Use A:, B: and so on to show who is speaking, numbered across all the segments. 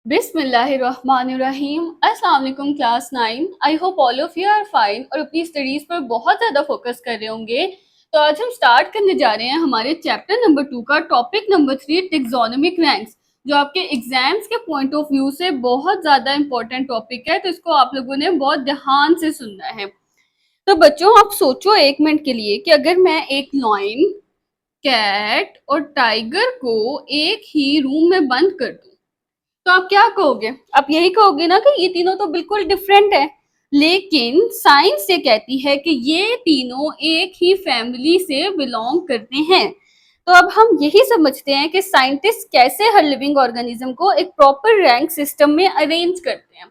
A: बिस्मिल्लाहिर्रहमानिर्रहीम। अस्सलाम वालेकुम class 9। I hope all of you are fine और अपनी स्टडीज पर बहुत ज़्यादा फोकस कर रहे होंगे। तो आज हम स्टार्ट करने जा रहे हैं हमारे चैप्टर नंबर 2 का टॉपिक नंबर 3 टेक्सोनोमिक रैंक्स, जो आपके एग्जाम्स के पॉइंट ऑफ व्यू से बहुत ज़्यादा इंपॉर्टेंट टॉपिक है। तो इसको आप लोगों ने बहुत ध्यान से सुनना है। तो बच्चों, आप सोचो एक मिनट के लिए कि अगर मैं एक लॉयन, कैट और टाइगर को एक ही रूम में बंद कर दूं, तो आप क्या कहोगे? आप यही कहोगे ना कि ये तीनों तो बिल्कुल डिफरेंट है। लेकिन साइंस ये कहती है कि ये तीनों एक ही फैमिली से बिलोंग करते हैं। तो अब हम यही समझते हैं कि साइंटिस्ट कैसे हर लिविंग ऑर्गेनिज्म को एक प्रॉपर रैंक सिस्टम में अरेंज करते हैं।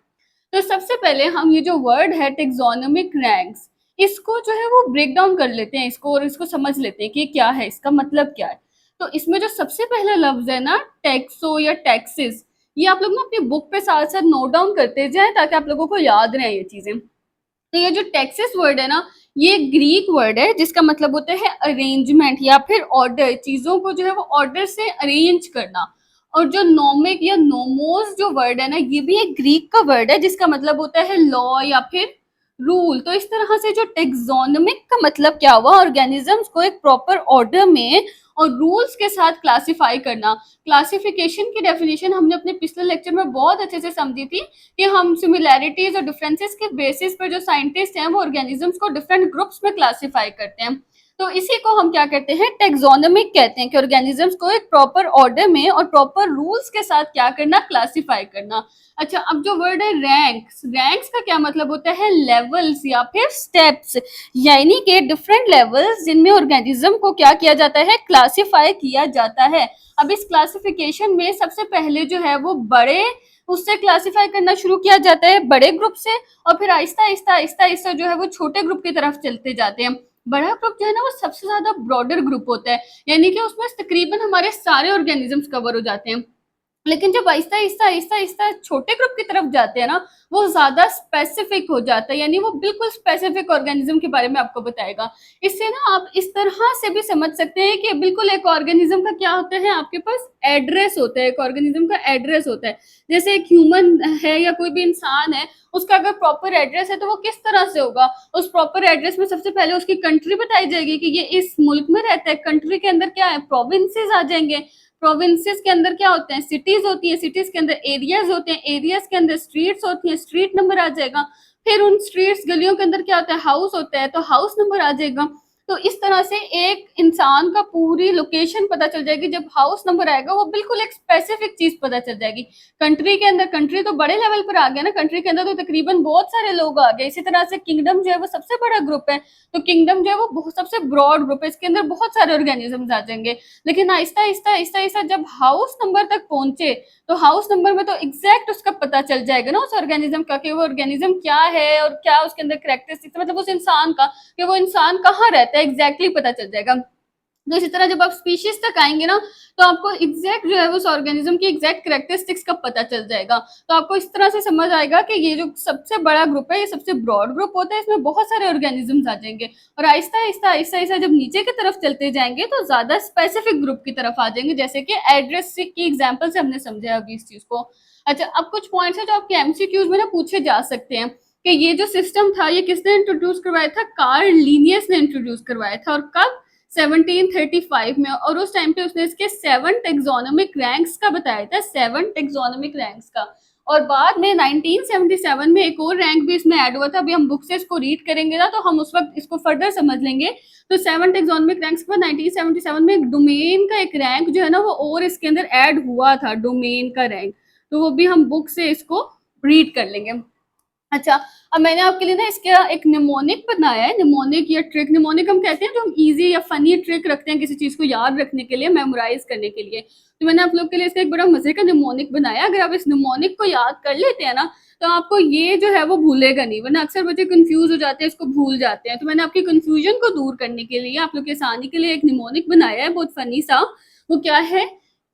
A: तो सबसे पहले हम ये जो वर्ड है टेक्सोनोमिक रैंक्स, इसको जो है वो ब्रेक डाउन कर लेते हैं इसको, और इसको समझ लेते हैं कि क्या है, इसका मतलब क्या है। तो इसमें जो सबसे पहला लफ्ज है ना, टेक्सो या टैक्सिस, ये आप लोग ना अपनी बुक पे साथ साथ नोट डाउन करते जाएं ताकि आप लोगों को याद रहे ये चीजें। तो ये जो टैक्सिस वर्ड है ना, ये ग्रीक वर्ड है जिसका मतलब होता है अरेंजमेंट या फिर ऑर्डर, चीजों को जो है वो ऑर्डर से अरेंज करना। और जो नोमिक या नोमोस जो वर्ड है ना, ये भी एक ग्रीक का वर्ड है जिसका मतलब होता है लॉ या फिर रूल। तो इस तरह से जो टेक्सोनोमिक का मतलब क्या हुआ, ऑर्गेनिजम्स को एक प्रॉपर ऑर्डर में और रूल्स के साथ क्लासिफाई करना। क्लासिफिकेशन की डेफिनेशन हमने अपने पिछले लेक्चर में बहुत अच्छे से समझी थी कि हम सिमिलैरिटीज और डिफरेंसेस के बेसिस पर जो साइंटिस्ट हैं वो ऑर्गेनिजम्स को डिफरेंट ग्रुप्स में क्लासिफाई करते हैं। तो इसी को हम क्या कहते हैं, टेक्सोनोमिक कहते हैं कि ऑर्गेनिजम्स को एक प्रॉपर ऑर्डर में और प्रॉपर रूल्स के साथ क्या करना, क्लासिफाई करना। अच्छा, अब जो वर्ड है रैंक्स, रैंक्स का क्या मतलब होता है, लेवल्स या फिर स्टेप्स, यानी कि डिफरेंट लेवल्स जिनमें ऑर्गेनिज्म को क्या किया जाता है, क्लासिफाई किया जाता है। अब इस क्लासिफिकेशन में सबसे पहले जो है वो बड़े, उससे क्लासिफाई करना शुरू किया जाता है, बड़े ग्रुप से, और फिर आहिस्ता आहिस्ता आहिस्ता आहिस्ता जो है वो छोटे ग्रुप की तरफ चलते जाते हैं। बड़ा ग्रुप जो है ना वो सबसे ज्यादा ब्रॉडर ग्रुप होता है, यानी कि उसमें तकरीबन हमारे सारे ऑर्गेनिजम्स कवर हो जाते हैं। लेकिन जब आहिस्ता आहिस्ता आहिस्ता आहिस्ता छोटे ग्रुप की तरफ जाते हैं ना, वो ज्यादा स्पेसिफिक हो जाता है, यानी वो बिल्कुल स्पेसिफिक ऑर्गेनिज्म के बारे में आपको बताएगा। इससे ना आप इस तरह से भी समझ सकते हैं कि बिल्कुल एक ऑर्गेनिज्म का क्या होता है, आपके पास एड्रेस होता है, एक ऑर्गेनिज्म का एड्रेस होता है। जैसे एक ह्यूमन है या कोई भी इंसान है, उसका अगर प्रॉपर एड्रेस है तो वो किस तरह से होगा, उस प्रॉपर एड्रेस में सबसे पहले उसकी कंट्री बताई जाएगी कि ये इस मुल्क में रहता है। कंट्री के अंदर क्या है, प्रोविंसेस आ जाएंगे। प्रोविंसेस के अंदर क्या होते हैं, सिटीज होती है, सिटीज के अंदर एरियाज होते हैं, एरियाज के अंदर स्ट्रीट्स होती हैं, स्ट्रीट नंबर आ जाएगा। फिर उन स्ट्रीट्स, गलियों के अंदर क्या होता है, हाउस होता है, तो हाउस नंबर आ जाएगा। तो इस तरह से एक इंसान का पूरी लोकेशन पता चल जाएगी। जब हाउस नंबर आएगा वो बिल्कुल एक स्पेसिफिक चीज पता चल जाएगी। कंट्री के अंदर, कंट्री तो बड़े लेवल पर आ गया ना, कंट्री के अंदर तो तकरीबन बहुत सारे लोग आ गए। इसी तरह से किंगडम जो है वो सबसे बड़ा ग्रुप है, तो किंगडम जो है वो सबसे ब्रॉड ग्रुप है, इसके अंदर बहुत सारे ऑर्गेनिजम्स आ जाएंगे। लेकिन आहिस्ता आहिस्ता आहिस्ता आहिस्ता जब हाउस नंबर तक पहुंचे, तो हाउस नंबर में तो एग्जैक्ट उसका पता चल जाएगा ना उस ऑर्गेनिज्म का, कि वो ऑर्गेनिज्म क्या है और क्या उसके अंदर करेक्टरिस्टिक्स, मतलब उस इंसान का, कि वो इंसान कहाँ रहता है, एग्जैक्टली पता चल जाएगा। तो इसी तरह जब आप स्पीशीज तक आएंगे ना, तो आपको एग्जैक्ट जो है उस ऑर्गेनिज्म की एग्जैक्ट करेक्टरिस्टिक्स का पता चल जाएगा। तो आपको इस तरह से समझ आएगा कि ये जो सबसे बड़ा ग्रुप है, ये सबसे ब्रॉड ग्रुप होता है, इसमें बहुत सारे ऑर्गेनिजम्स आ जाएंगे। और आहिस्ता आहिस्ता आहिस्ता आहिस्ता जब नीचे की तरफ चलते जाएंगे तो ज्यादा स्पेसिफिक ग्रुप की तरफ आ जाएंगे, जैसे कि एड्रेस की एग्जाम्पल से हमने समझा अभी इस चीज को। अच्छा, अब कुछ पॉइंट्स है जो आपके एमसीक्यूज में ना पूछे जा सकते हैं कि ये जो सिस्टम था ये किसने इंट्रोड्यूस करवाया था, कार्ल लीनियस ने इंट्रोड्यूस करवाया था। और कब, 1735 में। और उस टाइम पे उसने इसके 7 टेक्सोनोमिक रैंक्स का बताया था, 7 टेक्सोनोमिक रैंक्स का। और बाद में 1977 में एक और रैंक भी इसमें ऐड हुआ था। अभी हम बुक से इसको रीड करेंगे ना तो हम उस वक्त इसको फर्दर समझ लेंगे। तो 7 टेक्सोनोमिक रैंक्स के बाद 1977 में एक डोमेन का एक रैंक जो है ना वो और इसके अंदर ऐड हुआ था, डोमेन का रैंक। तो वो भी हम बुक से इसको रीड कर लेंगे। अच्छा, अब मैंने आपके लिए ना इसका एक निमोनिक बनाया है, निमोनिक या ट्रिक। निमोनिक हम कहते हैं जो हम इजी या फनी ट्रिक रखते हैं किसी चीज को याद रखने के लिए, मेमोराइज करने के लिए। तो मैंने आप लोग के लिए इसका एक बड़ा मजे का निमोनिक बनाया। अगर आप इस निमोनिक को याद कर लेते हैं ना, तो आपको ये जो है वो भूलेगा नहीं, वरना अक्सर बच्चे कंफ्यूज हो जाते हैं, इसको भूल जाते हैं। तो मैंने आपकी कंफ्यूजन को दूर करने के लिए, आप लोग की आसानी के लिए एक निमोनिक बनाया है, बहुत फनी सा। वो क्या है,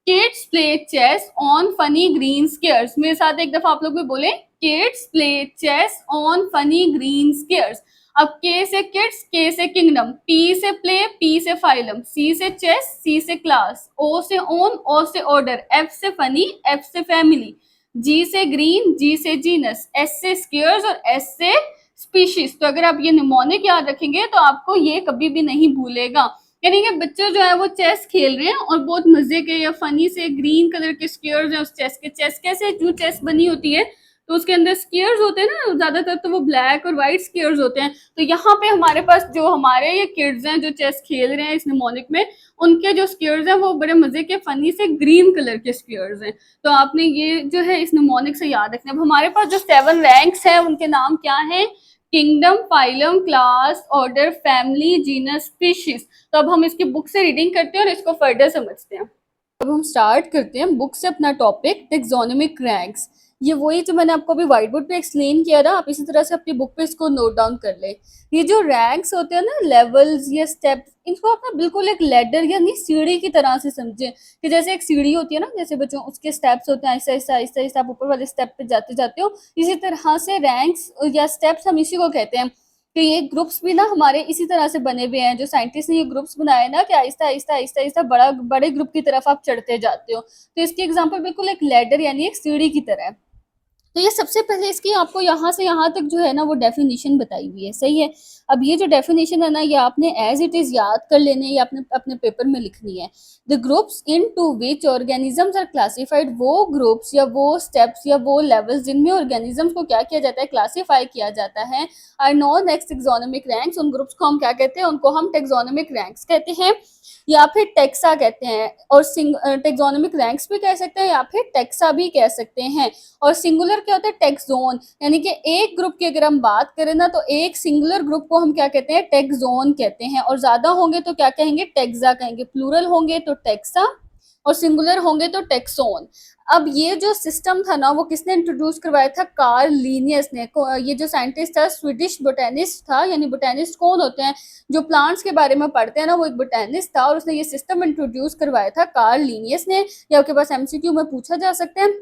A: kids play chess on funny green squares. मेरे साथ एक दफा आप लोग भी बोले, kids play chess on funny green squares. अब के से किड्स, के से किंगडम, पी से प्ले, पी से फाइलम, सी से चेस, सी से क्लास, ओ से ओन, ओ से ऑर्डर, एफ से फनी, एफ से फैमिली, जी से ग्रीन, जी से जीनस, एस से स्क्वेयर्स और एस से स्पीशीज। तो अगर आप ये निमोनिक याद रखेंगे तो आपको ये कभी भी नहीं भूलेगा। यानी कि बच्चे जो है वो चेस खेल रहे हैं और बहुत मजे के या फनी से ग्रीन कलर के स्क्वेयर्स हैं उस चेस के। चेस कैसे जो चेस बनी होती है तो उसके अंदर स्क्वेयर्स होते हैं ना, ज्यादातर तो वो ब्लैक और व्हाइट स्क्वेयर्स होते हैं। तो यहाँ पे हमारे पास जो हमारे ये किड्स हैं जो चेस खेल रहे हैं इस निमोनिक में, उनके जो स्क्वेयर्स हैं वो बड़े मजे के फनी से ग्रीन कलर के स्क्वेयर्स हैं। तो आपने ये जो है इस निमोनिक से याद रखना। अब हमारे पास जो 7 रैंक्स हैं उनके नाम क्या है? Kingdom, phylum, class, order, family, genus, species. तो अब हम इसकी बुक से रीडिंग करते हैं और इसको फर्दर समझते हैं। अब हम स्टार्ट करते हैं बुक से अपना टॉपिक टेक्सोनोमिक रैंक्स। ये वही जो मैंने आपको अभी व्हाइट बोर्ड पे एक्सप्लेन किया था, आप इसी तरह से अपनी बुक पे इसको नोट डाउन कर ले। ये जो रैंक्स होते हैं ना, लेवल्स या स्टेप्स, इनको आप ना बिल्कुल एक लैडर यानी सीढ़ी की तरह से समझें कि जैसे एक सीढ़ी होती है ना, जैसे बच्चों उसके स्टेप्स होते हैं, आहिस्ता आहिस्ता आहिस्ता आहिस्ता आप ऊपर वाले स्टेप पे जाते जाते हो, इसी तरह से रैंक्स या स्टेप्स हम इसी को कहते हैं। तो ये ग्रुप्स भी ना हमारे इसी तरह से बने हुए हैं, जो साइंटिस्ट ने ये ग्रुप्स बनाए ना कि आहिस्ता आहिस्ता आहिस्ता आहिस्ता बड़े ग्रुप की तरफ आप चढ़ते जाते हो। तो इसकी एग्जांपल बिल्कुल एक लैडर यानी एक सीढ़ी की तरह है। तो ये सबसे पहले इसकी आपको यहाँ से यहाँ तक जो है ना वो डेफिनेशन बताई हुई है, सही है। अब ये जो डेफिनेशन है ना ये आपने एज इट इज याद कर लेने या अपने अपने पेपर में लिखनी है। The groups into which organisms are classified, वो ग्रुप्स या वो स्टेप्स या वो लेवल्स जिनमें ऑर्गेनिजम्स को क्या किया जाता है, क्लासीफाई किया जाता है, are known as taxonomic ranks. उन ग्रुप्स को हम क्या कहते हैं? उनको हम टेक्सोनोमिक रैंक्स कहते हैं या फिर टेक्सा कहते हैं। और टेक्सोनोमिक रैंक्स भी कह सकते हैं या फिर टेक्सा भी कह सकते हैं। और सिंगुलर क्या होता है? टेक्सोन। यानी कि एक ग्रुप की अगर हम बात करें ना तो एक सिंगुलर ग्रुप को हम क्या कहते हैं? टेक्सोन कहते हैं। और ज्यादा होंगे तो क्या कहेंगे? टेक्सा कहेंगे। प्लूरल होंगे तो टेक्सा और सिंगुलर होंगे तो टेक्सोन। अब ये जो सिस्टम था ना वो किसने इंट्रोड्यूस करवाया था? कार्ल लिनियस ने। ये जो साइंटिस्ट था स्वीडिश बोटेनिस्ट था। यानी बोटेनिस्ट कौन होते हैं? जो प्लांट्स के बारे में पढ़ते हैं ना, वो एक बोटेनिस्ट था और उसने ये सिस्टम इंट्रोड्यूस करवाया था कार्ल लिनियस ने। या आपके पास एमसीक्यू में पूछा जा सकता है।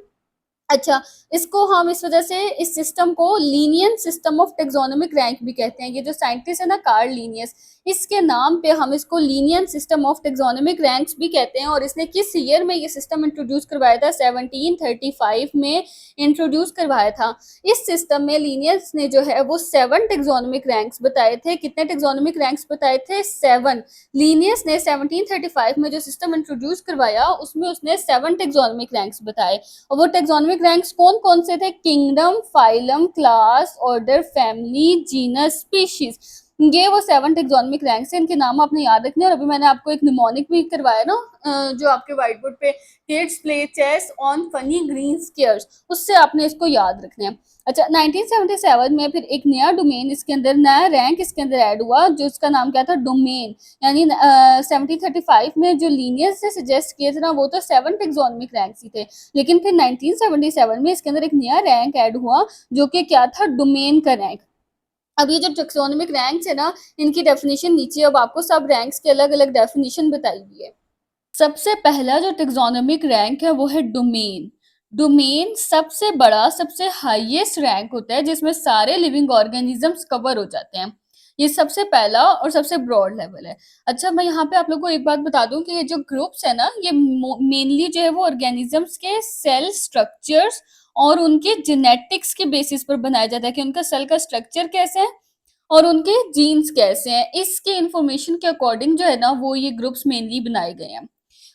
A: अच्छा, इसको हम इस वजह से इस सिस्टम को Linnean system of taxonomic rank भी कहते हैं। ये जो साइंटिस्ट है ना कार्ल लिनियस, इसके नाम पे हम इसको Linnean system of taxonomic ranks भी कहते हैं। और इसने किस ईयर में ये सिस्टम इंट्रोड्यूस करवाया था? 1735 में इंट्रोड्यूस करवाया था। इस सिस्टम में लीनियस ने जो है वो 7 टेक्सोनोमिक रैंक्स बताए थे। कितने टेक्सोनोमिक रैंक्स बताए थे? 7। लीनियस ने 1735 में जो सिस्टम इंट्रोड्यूस करवाया उसमें उसने 7 टेक्सोनोमिक रैंक्स बताए। और वो टेक्सोनोमिक रैंक्स कौन कौन से थे? Kingdom, phylum, class, order, family, genus, species. ये वो 7 टेक्सोनोमिक रैंक्स हैं। इनके नाम आपने याद रखने। और अभी मैंने आपको एक निमोनिक भी करवाया ना, जो आपके व्हाइट बोर्ड पे, kids play chess on funny green squares, उससे आपने इसको याद रखना है। अच्छा, 1977 में फिर एक नया डोमेन इसके अंदर, नया रैंक इसके अंदर ऐड हुआ, जो इसका नाम क्या था? डोमेन। यानी 1735 में जो लीनियस से सजेस्ट किए थे ना वो तो 7 टेक्सोनोमिक रैंक्स ही थे। लेकिन फिर 1977 में इसके अंदर एक नया रैंक ऐड हुआ जो कि क्या था? डोमेन का रैंक। अब ये जो टेक्सोनोमिक रैंक्स है ना, इनकी डेफिनेशन नीचे अब आपको सब रैंक्स के अलग अलग डेफिनेशन बताई हुई है। सबसे पहला जो टेक्सोनोमिक रैंक है वो है डोमेन। डोमेन सबसे बड़ा, सबसे हाईएस्ट रैंक होता है जिसमें सारे लिविंग ऑर्गेनिजम्स कवर हो जाते हैं। ये सबसे पहला और सबसे ब्रॉड लेवल है। अच्छा, मैं यहाँ पे आप लोगों को एक बात बता दूं कि ये जो ग्रुप्स है ना, ये मेनली जो है वो ऑर्गेनिजम्स के सेल स्ट्रक्चर्स और उनके जेनेटिक्स के बेसिस पर बनाया जाता है कि उनका सेल का स्ट्रक्चर कैसे है और उनके जीन्स कैसे हैं। इसके इंफॉर्मेशन के अकॉर्डिंग जो है ना वो ये ग्रुप्स मेनली बनाए गए हैं।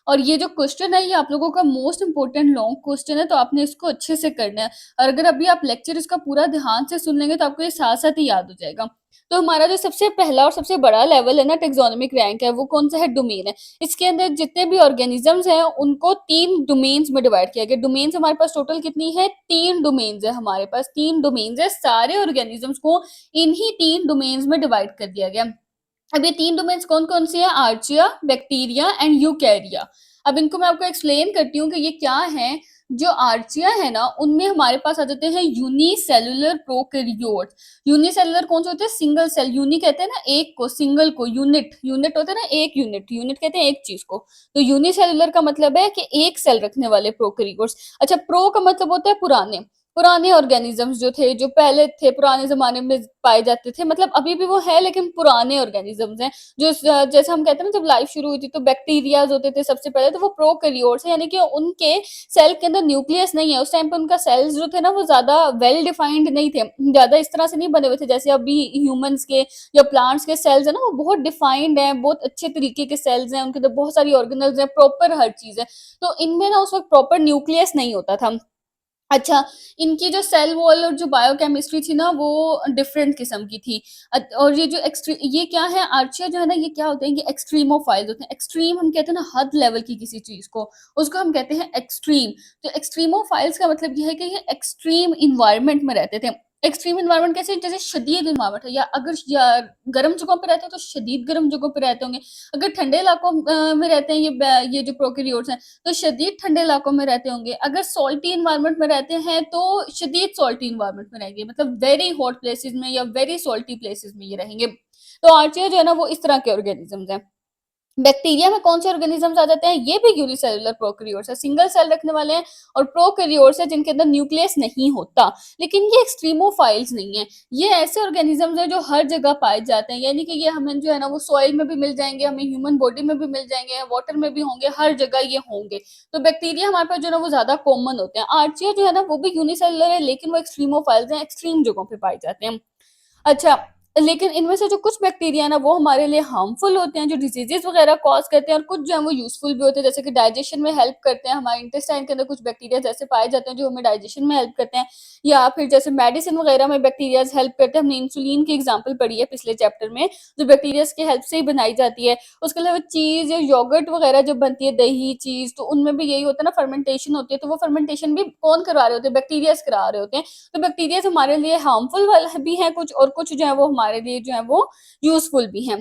A: और ये जो क्वेश्चन है ये आप लोगों का मोस्ट इंपोर्टेंट लॉन्ग क्वेश्चन है, तो आपने इसको अच्छे से करना है। और अगर अभी आप लेक्चर इसका पूरा ध्यान से सुन लेंगे तो आपको ये साथ साथ ही याद हो जाएगा। तो हमारा जो सबसे पहला और सबसे बड़ा लेवल है ना टेक्सोनोमिक रैंक है, वो कौन सा है? डोमेन है। इसके अंदर जितने भी ऑर्गेनिजम्स हैं उनको 3 डोमेन्स में डिवाइड किया गया। डोमेन्स हमारे पास टोटल कितनी है? 3 डोमेन्स है। हमारे पास 3 डोमेन्स है। सारे ऑर्गेनिजम्स को इन्हीं 3 डोमेन्स में डिवाइड कर दिया गया। अब ये 3 डोमेन्स कौन कौन सी है? Archaea, bacteria and यूकैरिया। अब इनको मैं आपको एक्सप्लेन करती हूँ कि ये क्या है। जो आर्चिया है ना उनमें हमारे पास आ जाते हैं यूनिसेलुलर प्रोकैरियोट। यूनिसेलुलर कौन से होते हैं? Single cell. यूनि कहते हैं ना एक को, सिंगल को यूनिट, यूनिट होता है ना एक यूनिट, यूनिट कहते हैं एक चीज को। तो यूनिसेलुलर का मतलब है कि एक सेल रखने वाले प्रोकैरियोट्स। अच्छा, प्रो का मतलब होता है पुराने। पुराने ऑर्गेनिजम्स जो थे, जो पहले थे, पुराने ज़माने में पाए जाते थे, मतलब अभी भी वो है लेकिन पुराने ऑर्गेनिजम्स हैं। जैसे हम कहते हैं ना, जब लाइफ शुरू हुई थी तो बैक्टीरियाज़ होते थे सबसे पहले, तो वो प्रोकैरियोट्स हैं, यानी कि उनके सेल के अंदर न्यूक्लियस नहीं है। उस टाइम पे उनका सेल्स जो थे ना वो ज़्यादा वेल डिफाइंड नहीं थे, ज़्यादा इस तरह से नहीं बने हुए थे जैसे अभी ह्यूमन्स के या प्लांट्स के सेल्स है ना, वो बहुत डिफाइंड हैं, बहुत अच्छे तरीके के सेल्स हैं, उनके अंदर बहुत सारी ऑर्गेनल्स हैं, प्रॉपर हर चीज़ है। तो इनमें ना उस वक़्त प्रॉपर न्यूक्लियस नहीं होता था। अच्छा, इनकी जो सेल वॉल और जो बायोकेमिस्ट्री थी ना वो डिफरेंट किस्म की थी। और ये क्या है, आर्चिया जो है ना, ये क्या होते हैं, ये एक्सट्रीमोफाइल्स होते हैं। एक्सट्रीम हम कहते हैं ना हद लेवल की किसी चीज़ को, उसको हम कहते हैं एक्सट्रीम। तो एक्सट्रीमोफाइल्स का मतलब ये है कि ये एक्सट्रीम एनवायरनमेंट में रहते थे। एक्सट्रीम एनवायरनमेंट कैसे, जैसे शदीद एनवायरनमेंट है, या गर्म जगहों पे रहते हैं तो शदीद गर्म जगहों पे रहते होंगे। अगर ठंडे इलाकों में रहते हैं ये जो प्रोकैरियोट्स हैं, तो शदीद ठंडे इलाकों में रहते होंगे। अगर सॉल्टी एनवायरनमेंट में रहते हैं तो शदीद सॉल्टी एनवायरनमेंट में रहेंगे, मतलब वेरी हॉट प्लेसेस में या वेरी सॉल्टी प्लेसेस में ये रहेंगे। तो आर्चिया जो है ना वो इस तरह के ऑर्गेनिजम्स हैं। बैक्टीरिया में कौन से ऑर्गेनिजम्स आ जाते हैं, ये भी यूनिसेलुलर प्रोकैरियोट्स है, सिंगल सेल रखने वाले हैं, और प्रोकैरियोट्स है जिनके अंदर न्यूक्लियस नहीं होता। लेकिन ये एक्सट्रीमोफाइल्स नहीं है, ये ऐसे ऑर्गेनिजम्स हैं जो हर जगह पाए जाते हैं, यानी कि ये हमें जो है ना वो सॉइल में भी मिल जाएंगे, हमें ह्यूमन बॉडी में भी मिल जाएंगे, वाटर में भी होंगे, हर जगह ये होंगे। तो बैक्टीरिया हमारे पास जो है ना वो ज्यादा कॉमन होते हैं। आर्चिया जो है ना वो भी यूनिसेलुलर है, लेकिन वो एक्सट्रीमोफाइल्स हैं, एक्सट्रीम जगहों पे पाए जाते हैं। अच्छा, लेकिन इनमें से जो कुछ बैक्टीरिया है ना वो हमारे लिए हार्मफुल होते हैं, जो डिजीजेस वगैरह कॉज करते हैं, और कुछ जो है वो यूजफुल भी होते हैं, जैसे कि डाइजेशन में हेल्प करते हैं। हमारे इंटेस्टाइन के अंदर कुछ बैक्टीरिया ऐसे पाए जाते हैं जो हमें डाइजेशन में हेल्प करते हैं, या फिर जैसे मेडिसिन वगैरह में बैक्टीरिया हेल्प करते हैं। हमने इंसुलिन की एग्जाम्पल पढ़ी है पिछले चैप्टर में, जो बैक्टीरिया की हेल्प से ही बनाई जाती है। उसके अलावा चीज या योगर्ट वगैरह जो बनती है, दही चीज, तो उनमें भी यही होता है ना, फर्मेंटेशन होती है। तो वो फर्मेंटेशन भी कौन करवा रहे होते हैं, बैक्टीरिया करा रहे होते हैं। तो बैक्टीरिया हमारे लिए हार्मफुल वाले भी हैं कुछ, और कुछ जो है वो हमारे लिए जो है वो यूजफुल भी हैं।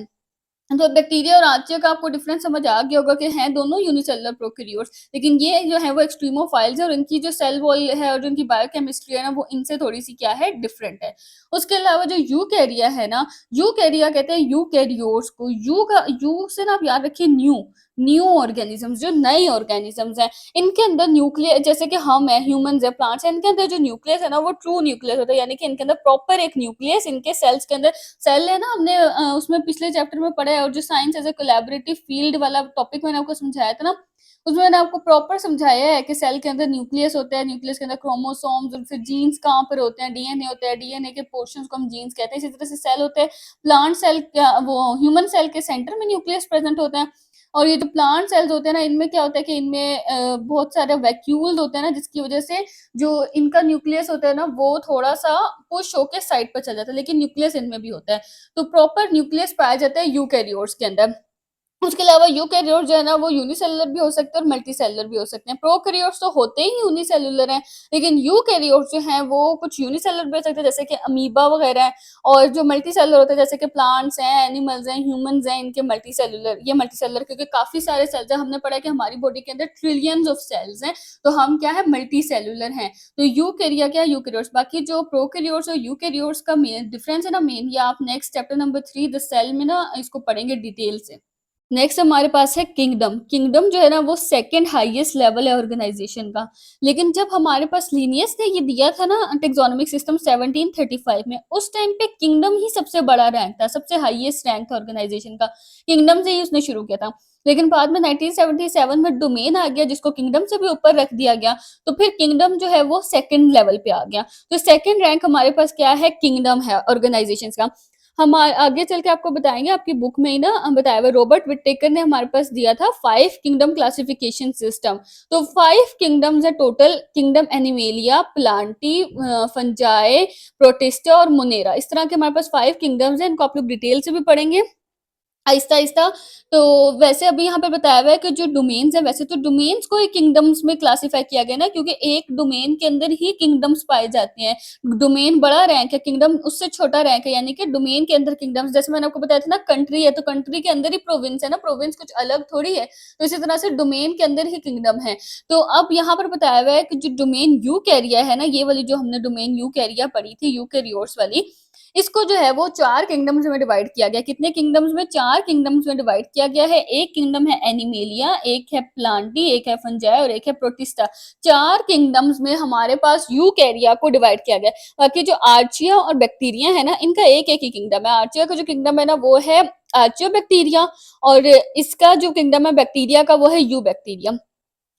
A: तो बैक्टीरिया और आर्चिया का आपको डिफरेंस समझ आ गया होगा कि हैं दोनों यूनिसेलुलर प्रोकैरियोट्स, लेकिन ये जो है वो एक्सट्रीमोफाइल्स है, और इनकी जो सेल वॉल है और जो इनकी बायोकेमिस्ट्री है ना वो इनसे थोड़ी सी क्या है, डिफरेंट है। उसके अलावा जो यूकैरिया है ना, यूकैरिया कहते हैं यूकैरियोट्स को। यू से ना आप याद रखिए न्यू, न्यू ऑर्गेनिजम्स, जो नए ऑर्गेनिजम्स हैं, इनके अंदर न्यूक्लियस, जैसे कि हम है, ह्यूमंस है, प्लांट्स है, इनके अंदर जो न्यूक्लियस है ना वो ट्रू न्यूक्लियस होता है, यानी कि इनके अंदर प्रॉपर एक न्यूक्लियस, इनके सेल्स के अंदर सेल है ना, हमने उसमें पिछले चैप्टर में पढ़ा है। और जो science as a collaborative field वाला टॉपिक मैंने आपको समझाया था ना, उसमें मैंने आपको प्रॉपर समझाया है कि सेल के अंदर न्यूक्लियस होता है, न्यूक्लियस के अंदर क्रोमोसोम्स, और फिर जीन्स कहाँ पर होते हैं, डीएनए होता है, डीएनए के पोर्शंस को हम जीन्स कहते हैं। इसी तरह से सेल होते हैं, प्लांट सेल, वो ह्यूमन सेल के सेंटर में न्यूक्लियस प्रेजेंट होते हैं। और ये जो प्लांट सेल्स होते हैं ना, इनमें क्या होता है कि इनमें बहुत सारे वैक्यूल्स होते हैं ना, जिसकी वजह से जो इनका न्यूक्लियस होता है ना वो थोड़ा-सा पुश होके साइड पर चल जाता है, लेकिन न्यूक्लियस इनमें भी होता है। तो प्रॉपर न्यूक्लियस पाया जाता है यूकैरियोट्स के अंदर। उसके अलावा यूकैरियोट जो है ना वो यूनिसेलुलर भी हो सकते हैं और मल्टीसेलुलर भी हो सकते हैं। प्रोकैरियोट्स तो होते ही यूनिसेलुलर हैं, लेकिन यूकैरियोट्स जो हैं वो कुछ यूनिसेलुलर भी हो सकते हैं, जैसे कि अमीबा वगैरह हैं। और जो मल्टीसेलुलर होते हैं, जैसे कि प्लांट्स हैं, एनिमल्स हैं, ह्यूमन्स हैं, इनके मल्टीसेलुलर, ये मल्टीसेलुलर क्योंकि काफ़ी सारे सेल्स हैं। हमने पढ़ा है कि हमारी बॉडी के अंदर ट्रिलियंस ऑफ सेल्स हैं, तो हम क्या है, मल्टीसेलुलर हैं। तो यूकैरिया क्या है, यूकैरियोट्स। बाकी जो प्रोकैरियोट्स और यूकैरियोट्स का मेन डिफरेंस है ना, मेन, ये आप next chapter number 3 the cell में ना इसको पढ़ेंगे डिटेल से। नेक्स्ट हमारे पास है किंगडम। किंगडम जो है ना वो सेकंड हाईएस्ट लेवल है ऑर्गेनाइजेशन का। लेकिन जब हमारे पास लिनियस ने ये दिया था ना टैक्सोनॉमिक सिस्टम 1735 में, उस टाइम पे किंगडम ही सबसे बड़ा रैंक था, सबसे हाईएस्ट रैंक था ऑर्गेनाइजेशन का। किंगडम से ही उसने शुरू किया था। लेकिन बाद में 1977 में डोमेन आ गया, जिसको किंगडम से भी ऊपर रख दिया गया। तो फिर किंगडम जो है वो सेकंड लेवल पे आ गया। तो सेकंड रैंक हमारे पास क्या है, किंगडम है ऑर्गेनाइजेशन का। हम आगे चल के आपको बताएंगे, आपकी बुक में ही ना बताया हुआ, रॉबर्ट विटेकर ने हमारे पास दिया था 5 किंगडम क्लासिफिकेशन सिस्टम। तो 5 किंगडम्स है total, kingdom animalia, Plantae, fungi, protista और मोनेरा, इस तरह के हमारे पास 5 किंगडम्स हैं। इनको आप लोग डिटेल से भी पढ़ेंगे आहिस्ता-आहिस्ता। तो वैसे अभी यहाँ पे बताया हुआ है कि जो डोमेन्स हैं, वैसे तो डोमेन्स को ही किंगडम्स में क्लासिफाई किया गया ना, क्योंकि एक डोमेन के अंदर ही किंगडम्स पाए जाते हैं। डोमेन बड़ा रैंक है, किंगडम उससे छोटा रैंक है, यानी कि डोमेन के अंदर किंगडम्स, जैसे मैंने आपको बताया था ना कंट्री है, तो कंट्री के अंदर ही प्रोविंस है ना, प्रोविंस कुछ अलग थोड़ी है। तो इसी तरह से डोमेन के अंदर ही किंगडम है। तो अब यहाँ पर बताया हुआ है कि जो डोमेन यूकैरिया है ना, ये वाली जो हमने डोमेन यूकैरिया पढ़ी थी, यूकैरियोट्स वाली, इसको जो है वो 4 किंगडम्स में डिवाइड किया गया। कितने किंगडम्स में? 4 किंगडम्स में डिवाइड किया गया है। एक किंगडम है एनिमेलिया, एक है प्लांटी, एक है फंजाई और एक है प्रोटिस्टा। 4 किंगडम्स में हमारे पास यूकैरिया को डिवाइड किया गया है। बाकी जो आर्चिया और बैक्टीरिया है ना, इनका एक-एक ही किंगडम है। आर्चिया का जो किंगडम है ना वो है आर्चियोबैक्टीरिया और इसका जो किंगडम है बैक्टीरिया का वो है यूबैक्टीरियम।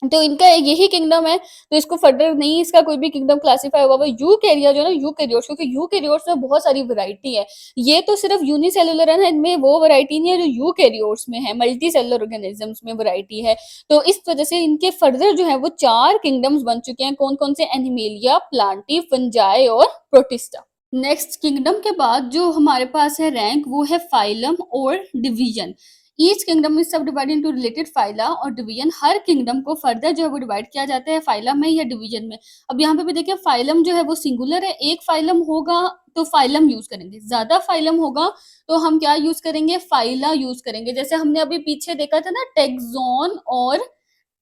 A: तो इनका यही किंगडम है, तो इसको फर्दर नहीं इसका कोई भी किंगडम क्लासिफाई हुआ। वो यूकैरिया जो है ना, यूकैरियोट्स, क्योंकि यूकैरियोट्स में बहुत सारी वैरायटी है। ये तो सिर्फ यूनिसेलुलर है ना, इनमें वो वैरायटी नहीं है जो यूकैरियोट्स में है, मल्टी सेलुलर ऑर्गेनिजम्स में वैरायटी है। तो इस वजह से इनके फर्दर जो है वो 4 किंगडम्स बन चुके हैं। कौन-कौन से? एनिमेलिया, प्लांटी, फंजाई और प्रोटिस्टा। नेक्स्ट किंगडम के बाद जो हमारे पास है रैंक वो है फाइलम और डिवीजन। ईच किंगडम इज सब डिवाइडेड इनटू रिलेटेड फाइला और डिवीजन। हर किंगडम को फर्दर जो है वो डिवाइड किया जाता है फाइला में या डिवीजन में। अब यहाँ पे भी देखिए फाइलम जो है वो सिंगुलर है। एक फाइलम होगा तो फाइलम यूज करेंगे, ज्यादा फाइलम होगा तो हम क्या यूज करेंगे? फाइला यूज करेंगे। जैसे हमने अभी पीछे देखा था ना, टेक्सोन और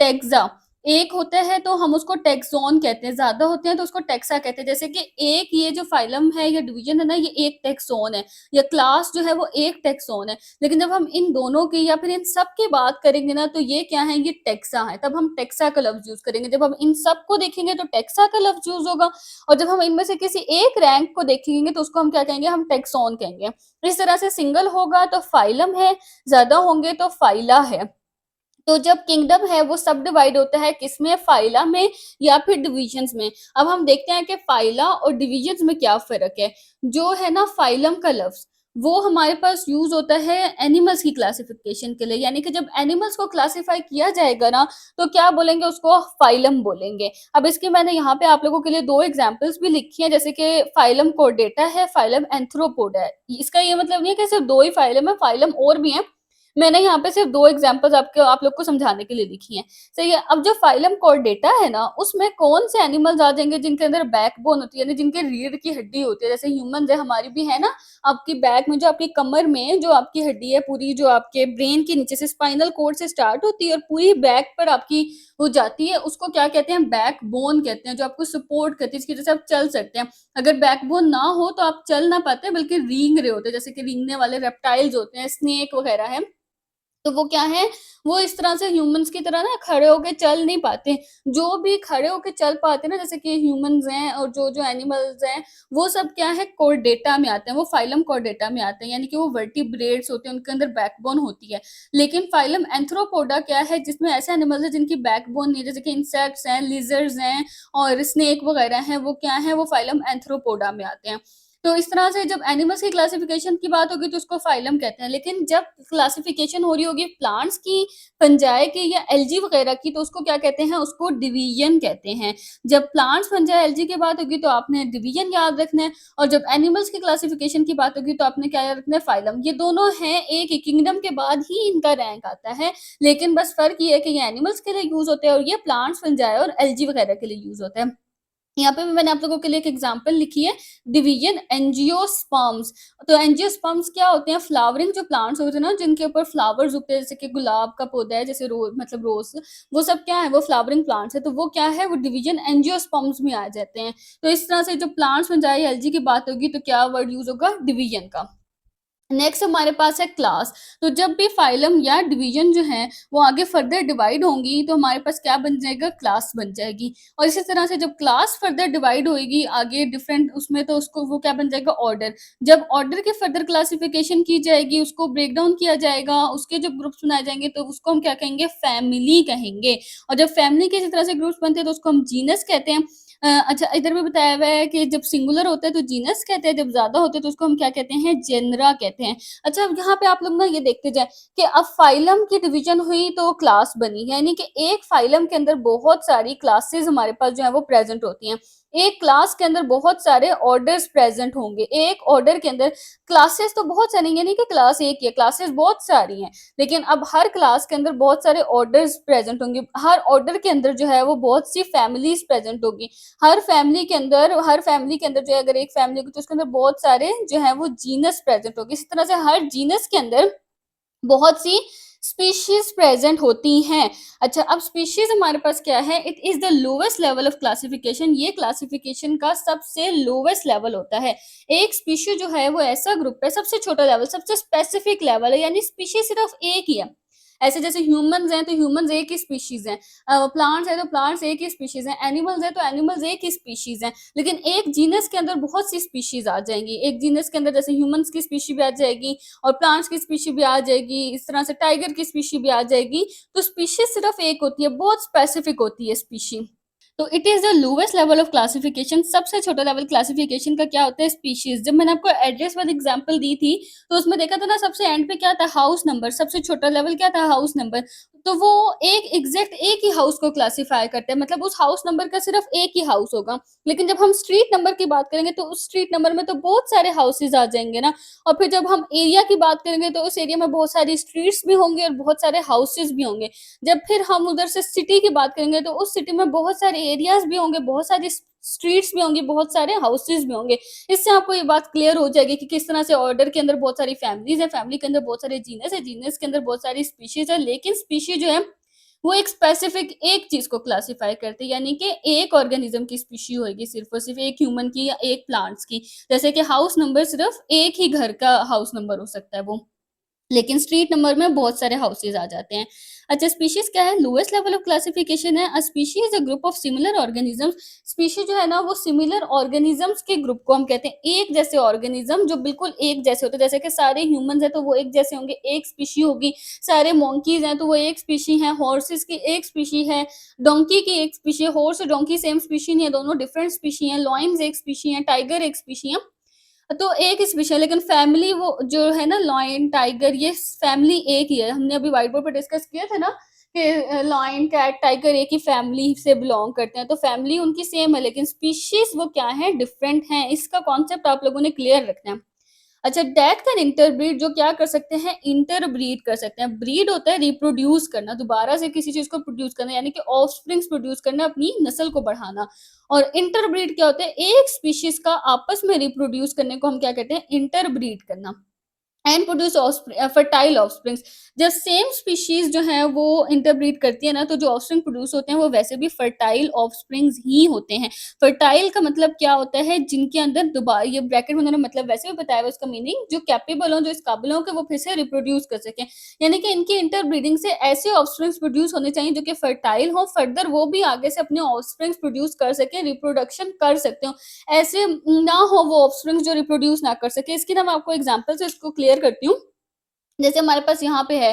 A: टेक्सा। एक होता है तो हम उसको टेक्सोन कहते हैं, ज्यादा होते हैं तो उसको टेक्सा कहते हैं। जैसे कि एक ये जो फाइलम है या डिवीजन है ना, ये एक टेक्सोन है, या क्लास जो है वो एक टेक्सोन है। लेकिन जब हम इन दोनों की या फिर इन सब की बात करेंगे ना, तो ये क्या है? ये टेक्सा है। तब हम टेक्सा का लफ्ज यूज करेंगे। जब हम इन सब को देखेंगे तो टेक्सा का लफ्ज यूज होगा, और जब हम इनमें से किसी एक रैंक को देखेंगे तो उसको हम क्या कहेंगे? हम टेक्सोन कहेंगे। इस तरह से सिंगल होगा तो फाइलम है, ज्यादा होंगे तो फाइला है। तो जब किंगडम है वो सब डिवाइड होता है किसमें? फाइला में या फिर डिविजन्स में। अब हम देखते हैं कि फाइला और डिविजन्स में क्या फर्क है। जो है ना फाइलम का लफ्ज, वो हमारे पास यूज होता है एनिमल्स की क्लासिफिकेशन के लिए। यानी कि जब एनिमल्स को क्लासिफाई किया जाएगा ना, तो क्या बोलेंगे? उसको फाइलम बोलेंगे। अब इसकी मैंने यहाँ पे आप लोगों के लिए 2 एग्जांपल्स भी लिखी हैं, जैसे कि फाइलम कॉर्डेटा है, फाइलम एंथ्रोपोडा है। इसका ये मतलब नहीं है कि सिर्फ 2 ही फाइलम है, फाइलम और भी हैं। मैंने यहाँ पे सिर्फ 2 एग्जांपल्स आप लोग को समझाने के लिए लिखी हैं। सही है। अब जो फाइलम कॉर्डेटा है ना, उसमें कौन से एनिमल्स आ जाएंगे जिनके अंदर बैकबोन होती है, यानी जिनके रीढ़ की हड्डी होती है। जैसे ह्यूमन है, हमारी भी है ना। आपकी बैक में जो आपकी कमर में जो आपकी हड्डी है पूरी, जो आपके ब्रेन के नीचे से स्पाइनल कोर्ड से स्टार्ट होती है और पूरी बैक पर आपकी हो जाती है, उसको क्या कहते हैं? बैकबोन कहते हैं, जो आपको सपोर्ट करती है, इसकी वजह से आप चल सकते हैं। अगर बैकबोन ना हो तो आप चल ना पाते, बल्कि रींग रहे होते हैं, जैसे कि रींगने वाले रेप्टाइल्स होते हैं, स्नेक वगैरह है। तो वो क्या है? वो इस तरह से ह्यूमंस की तरह ना खड़े होके चल नहीं पाते। जो भी खड़े होके चल पाते हैं ना, जैसे कि ह्यूमंस हैं और जो एनिमल्स हैं, वो सब क्या है? कॉर्डेटा में आते हैं। वो फाइलम कॉर्डेटा में आते हैं, यानी कि वो वर्टिब्रेट्स होते हैं, उनके अंदर बैकबोन होती है। लेकिन फाइलम एंथ्रोपोडा क्या है? जिसमें ऐसे एनिमल्स हैं जिनकी बैकबोन नहीं है, जैसे कि इंसेक्ट्स हैं, लिजर्ड्स हैं और स्नेक वगैरह हैं, वो क्या है? वो फाइलम एंथ्रोपोडा में आते हैं। तो इस तरह से जब एनिमल्स की क्लासिफिकेशन की बात होगी तो उसको फाइलम कहते हैं। लेकिन जब क्लासिफिकेशन हो रही होगी प्लांट्स की, फंजाई की या एल्गी वगैरह की, तो उसको क्या कहते हैं? उसको डिवीजन कहते हैं। जब प्लांट्स, फंजाई, एल्गी की बात होगी तो आपने डिवीजन याद रखना है, और जब एनिमल्स की क्लासिफिकेशन की बात होगी तो आपने क्या याद रखना है? फाइलम। ये दोनों हैं एक ही किंगडम के बाद ही इनका रैंक आता है। लेकिन बस फर्क ये है कि ये एनिमल्स के लिए यूज होते हैं और ये प्लांट्स, फंजाई और एल्गी वगैरह के लिए यूज होते हैं। यहाँ पे भी मैंने आप लोगों के लिए एक एग्जांपल लिखी है, डिवीजन एंजियोस्पर्म्स। तो एंजियोस्पर्म्स क्या होते हैं? फ्लावरिंग जो प्लांट्स होते हैं ना, जिनके ऊपर फ्लावर्स उगते हैं, जैसे कि गुलाब का पौधा है, जैसे रोज, मतलब रोज, वो सब क्या है? वो फ्लावरिंग प्लांट्स है। तो वो क्या है? वो डिवीजन एंजियोस्पर्म्स में आ जाते हैं। तो इस तरह से जब प्लांट्स में जाए एल्गी की बात होगी तो क्या वर्ड यूज होगा? डिवीजन का। नेक्स्ट हमारे पास है क्लास। तो जब भी फाइलम या डिवीजन जो है वो आगे फर्दर डिवाइड होंगी तो हमारे पास क्या बन जाएगा? क्लास बन जाएगी। और इसी तरह से जब क्लास फर्दर डिवाइड होएगी आगे डिफरेंट उसमें, तो उसको वो क्या बन जाएगा? ऑर्डर। जब ऑर्डर की फर्दर क्लासिफिकेशन की जाएगी, उसको ब्रेक डाउन किया जाएगा, उसके जो ग्रुप्स बनाए जाएंगे तो उसको हम क्या कहेंगे? फैमिली कहेंगे। और जब फैमिली के इसी तरह से ग्रुप्स बनते हैं तो उसको हम जीनस कहते हैं। अच्छा, इधर भी बताया हुआ है कि जब सिंगुलर होता है तो जीनस कहते हैं, जब ज्यादा होते हैं तो उसको हम क्या कहते हैं? जेनरा कहते हैं। अच्छा, अब यहाँ पे आप लोग ना ये देखते जाए कि अब फाइलम की डिवीजन हुई तो क्लास बनी, यानी कि एक फाइलम के अंदर बहुत सारी क्लासेस हमारे पास जो है वो प्रेजेंट होती हैं। एक क्लास के अंदर बहुत सारे ऑर्डर्स प्रेजेंट होंगे। एक ऑर्डर के अंदर क्लासेस तो बहुत सारी, यानी कि क्लास एक ही है, क्लासेस बहुत सारी हैं। लेकिन अब हर क्लास के अंदर बहुत सारे ऑर्डर्स प्रेजेंट होंगे। हर ऑर्डर के अंदर जो है वो बहुत सी फैमिलीज प्रेजेंट होगी। हर फैमिली के अंदर जो है, अगर एक फैमिली होगी तो उसके अंदर बहुत सारे जो है वो जीनस प्रेजेंट होगी। इस तरह से हर जीनस के अंदर बहुत सी स्पीशीज प्रेजेंट होती हैं। अच्छा, अब स्पीशीज हमारे पास क्या है, it is the lowest level of classification, ये क्लासिफिकेशन का सबसे लोवेस्ट लेवल होता है। एक स्पीशी जो है वो ऐसा ग्रुप है, सबसे छोटा लेवल, सबसे स्पेसिफिक लेवल है, यानी स्पीशीज सिर्फ एक ही है। ऐसे जैसे ह्यूमंस हैं तो ह्यूमंस एक ही स्पीशीज हैं, प्लांट्स है तो प्लांट्स एक ही स्पीशीज हैं, एनिमल्स है तो एनिमल्स एक ही स्पीशीज हैं। लेकिन एक जीनस के अंदर बहुत सी स्पीशीज आ जाएंगी, एक जीनस के अंदर जैसे ह्यूमंस की स्पीशी भी आ जाएगी और प्लांट्स की स्पीशी भी आ जाएगी, इस तरह से टाइगर की स्पीशी भी आ जाएगी। तो स्पीशीज सिर्फ एक होती है, बहुत स्पेसिफिक होती है स्पीशी। तो it is the lowest level of classification, सबसे छोटा लेवल क्लासिफिकेशन का क्या होता है, स्पीशीज। जब मैंने आपको एड्रेस वाली एग्जांपल दी थी तो उसमें देखा था ना, सबसे एंड पे क्या था, हाउस नंबर, सबसे छोटा लेवल क्या था, हाउस नंबर। तो वो एक एग्जैक्ट एक ही हाउस को क्लासिफाई करते हैं, मतलब उस हाउस नंबर का सिर्फ एक ही हाउस होगा। लेकिन जब हम स्ट्रीट नंबर की बात करेंगे तो उस स्ट्रीट नंबर में तो बहुत सारे हाउसेज आ जाएंगे ना। और फिर जब हम एरिया की बात करेंगे तो उस एरिया में बहुत सारी स्ट्रीट्स भी होंगे और बहुत सारे हाउसेज भी होंगे। जब फिर हम उधर से सिटी की बात करेंगे तो उस सिटी में बहुत सारे एरियाज भी होंगे, बहुत सारी स्ट्रीट्स भी होंगी, बहुत सारे हाउसेज भी होंगे। इससे आपको ये बात क्लियर हो जाएगी कि किस तरह से ऑर्डर के अंदर बहुत सारी फैमिलीज है, फैमिली के अंदर बहुत सारे जीनस है, जीनस के अंदर बहुत सारी स्पीशीज है। लेकिन स्पीशी जो है वो एक स्पेसिफिक एक चीज को क्लासिफाई करते हैं, यानी कि एक ऑर्गेनिज्म की स्पीशी होगी सिर्फ और सिर्फ, एक ह्यूमन की या एक प्लांट्स की। जैसे कि हाउस नंबर सिर्फ एक ही घर का हाउस नंबर हो सकता है वो, लेकिन स्ट्रीट नंबर में बहुत सारे हाउसेज आ जाते हैं। अच्छा, स्पीशीज क्या है, लोएस्ट लेवल ऑफ क्लासिफिकेशन है। अ species is a group of similar organisms. Species जो है ना वो सिमिलर ऑर्गेनिजम्स के ग्रुप को हम कहते हैं, एक जैसे ऑर्गेनिज्म जो बिल्कुल एक जैसे होते हैं। जैसे कि सारे ह्यूमंस हैं तो वो एक जैसे होंगे, एक स्पीशी होगी। सारे मोंकीज हैं तो वो एक स्पीशी है, हॉर्सेस की एक स्पीशी है, डोंकी की एक स्पीशी है। हॉर्स और डोंकी सेम स्पीशी नहीं है, दोनों डिफरेंट स्पीशी हैं। लॉयंस एक स्पीशी है, टाइगर एक स्पीशी है। तो एक स्पीशी है, लेकिन फैमिली वो जो है ना, लॉयन टाइगर, ये फैमिली एक ही है। हमने अभी व्हाइट बोर्ड पर डिस्कस किया था ना कि लॉयन कैट टाइगर एक ही फैमिली से बिलोंग करते हैं, तो फैमिली उनकी सेम है लेकिन स्पीशीज वो क्या है, डिफरेंट हैं। इसका कॉन्सेप्ट आप लोगों ने क्लियर रखना है। अच्छा, डेट कैन इंटरब्रीड, जो क्या कर सकते हैं, इंटरब्रीड कर सकते हैं। ब्रीड होता है रिप्रोड्यूस करना, दोबारा से किसी चीज को प्रोड्यूस करना, यानी कि ऑफस्प्रिंग्स प्रोड्यूस करना, अपनी नस्ल को बढ़ाना। और इंटरब्रीड क्या होता है, एक स्पीशीज का आपस में रिप्रोड्यूस करने को हम क्या कहते हैं, इंटरब्रीड करना। And produce fertile offsprings. जब सेम स्पीशीज जो है वो इंटरब्रीड करती है ना, तो जो ऑफस्प्रिंग प्रोड्यूस होते हैं वो वैसे भी फर्टाइल ऑफस्प्रिंग्स ही होते हैं। फर्टाइल का मतलब क्या होता है, जिनके अंदर दोबारा, ये ब्रैकेट में उन्होंने मतलब वैसे भी बताया हुआ इसका मीनिंग, जो कैपेबल हो, जो इस काबिल हो कि वो फिर से रिप्रोड्यूस कर सकें। यानी कि इनकी इंटरब्रीडिंग से ऐसे ऑफस्प्रिंग्स प्रोड्यूस होने चाहिए जो कि फर्टाइल हो, फर्दर वो भी आगे से अपने ऑफस्प्रिंग्स प्रोड्यूस कर सके, रिप्रोडक्शन कर सकते हो। ऐसे ना हो वो ऑफस्प्रिंग्स जो रिप्रोड्यूस ना कर सके। इसकी ना मैं आपको एग्जांपल से इसको क्लियर करती हूँ। जैसे हमारे पास यहाँ पे है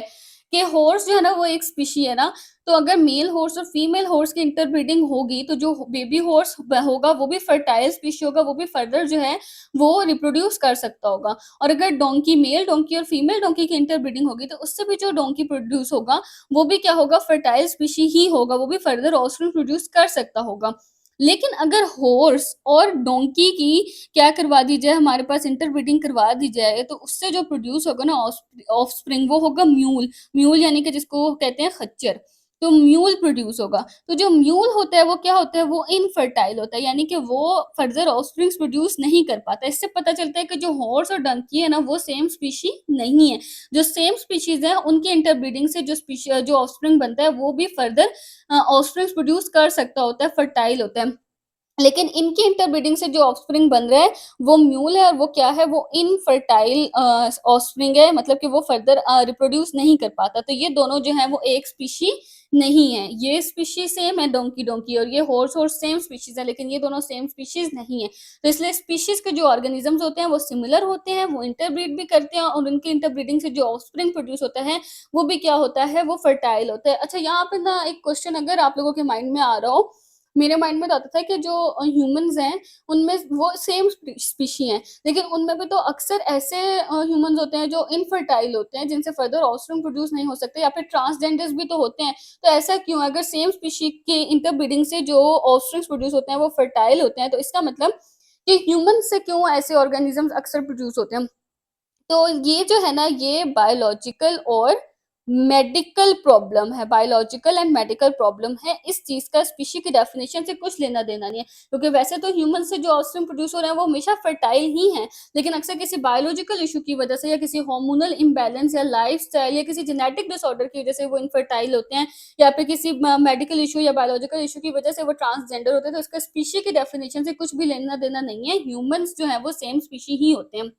A: कि हॉर्स जो है ना वो एक स्पीशी है ना, तो अगर मेल हॉर्स और फीमेल हॉर्स की इंटरब्रीडिंग होगी तो जो बेबी हॉर्स होगा वो भी फर्टाइल स्पीशी होगा, वो भी फर्दर जो है वो रिप्रोड्यूस कर सकता होगा। और अगर डोंकी, मेल डोंकी और फीमेल डोंकी की इंटरब्रीडिंग होगी तो उससे भी जो डोंकी प्रोड्यूस होगा वो भी क्या होगा, फर्टाइल स्पीशी ही होगा, वो भी फर्दर ऑफस्प्रिंग प्रोड्यूस कर सकता होगा। लेकिन अगर हॉर्स और डोंकी की क्या करवा दी जाए, हमारे पास इंटरब्रीडिंग करवा दी जाए, तो उससे जो प्रोड्यूस होगा ना ऑफस्प्रिंग, वो होगा म्यूल। म्यूल यानी कि जिसको कहते हैं खच्चर, तो म्यूल प्रोड्यूस होगा। तो जो म्यूल होता है वो क्या होता है, वो इनफर्टाइल होता है, यानी कि वो फर्दर ऑफस्प्रिंग्स प्रोड्यूस नहीं कर पाता। इससे पता चलता है कि जो हॉर्स और डंकी है ना वो सेम स्पीशी नहीं है। जो सेम स्पीशीज है उनकी इंटरब्रीडिंग से जो ऑफस्प्रिंग बनता है वो भी फर्दर ऑफस्प्रिंग्स प्रोड्यूस कर सकता होता है, फर्टाइल होता है। लेकिन इनकी इंटरब्रीडिंग से जो ऑफस्प्रिंग बन रहा है वो म्यूल है, और वो क्या है, वो इनफर्टाइल ऑफस्प्रिंग है, मतलब कि वो फर्दर रिप्रोड्यूस नहीं कर पाता। तो ये दोनों जो है वो एक स्पीशी नहीं है। ये स्पीशी सेम है डोंकी डोंकी, और ये हॉर्स हॉर्स सेम स्पीशीज है, लेकिन ये दोनों सेम स्पीशीज नहीं है। तो इसलिए स्पीशीज के जो ऑर्गेनिजम्स होते हैं वो सिमिलर होते हैं, वो इंटरब्रीड भी करते हैं, और उनकी इंटरब्रीडिंग से जो ऑफस्प्रिंग प्रोड्यूस होता है वो भी क्या होता है, वो फर्टाइल होता है। अच्छा, यहाँ पे ना एक क्वेश्चन अगर आप लोगों के माइंड में आ रहा हो, मेरे माइंड में तो आता था कि जो ह्यूमंस हैं उनमें वो सेम स्पीशी हैं, लेकिन उनमें भी तो अक्सर ऐसे ह्यूमंस होते हैं जो इनफर्टाइल होते हैं, जिनसे फर्दर ऑफस्प्रिंग प्रोड्यूस नहीं हो सकते, या फिर ट्रांसजेंडर्स भी तो होते हैं। तो ऐसा क्यों है? अगर सेम स्पीशी के इंटरब्रीडिंग से जो ऑफस्प्रिंग्स प्रोड्यूस होते हैं वो फर्टाइल होते हैं, तो इसका मतलब कि ह्यूमन से क्यों ऐसे ऑर्गेनिजम्स अक्सर प्रोड्यूस होते हैं। तो ये जो है ना, ये बायोलॉजिकल और मेडिकल प्रॉब्लम है, बायोलॉजिकल एंड मेडिकल प्रॉब्लम है। इस चीज़ का स्पीशी की डेफिनेशन से कुछ लेना-देना नहीं है, क्योंकि वैसे तो ह्यूमन से जो ऑफस्प्रिंग प्रोड्यूस हो रहे हैं वो हमेशा फर्टाइल ही हैं, लेकिन अक्सर किसी बायोलॉजिकल इश्यू की वजह से या किसी हार्मोनल इम्बैलेंस या लाइफ़स्टाइल या किसी जेनेटिक डिसऑर्डर की वजह से वो इनफर्टाइल होते हैं, या फिर किसी मेडिकल इश्यू या बायोलॉजिकल इश्यू की वजह से वो ट्रांसजेंडर होते हैं। तो इसका स्पीशी की डेफिनेशन से कुछ भी लेना-देना नहीं है, ह्यूमन्स जो हैं वो सेम स्पीशी ही होते हैं।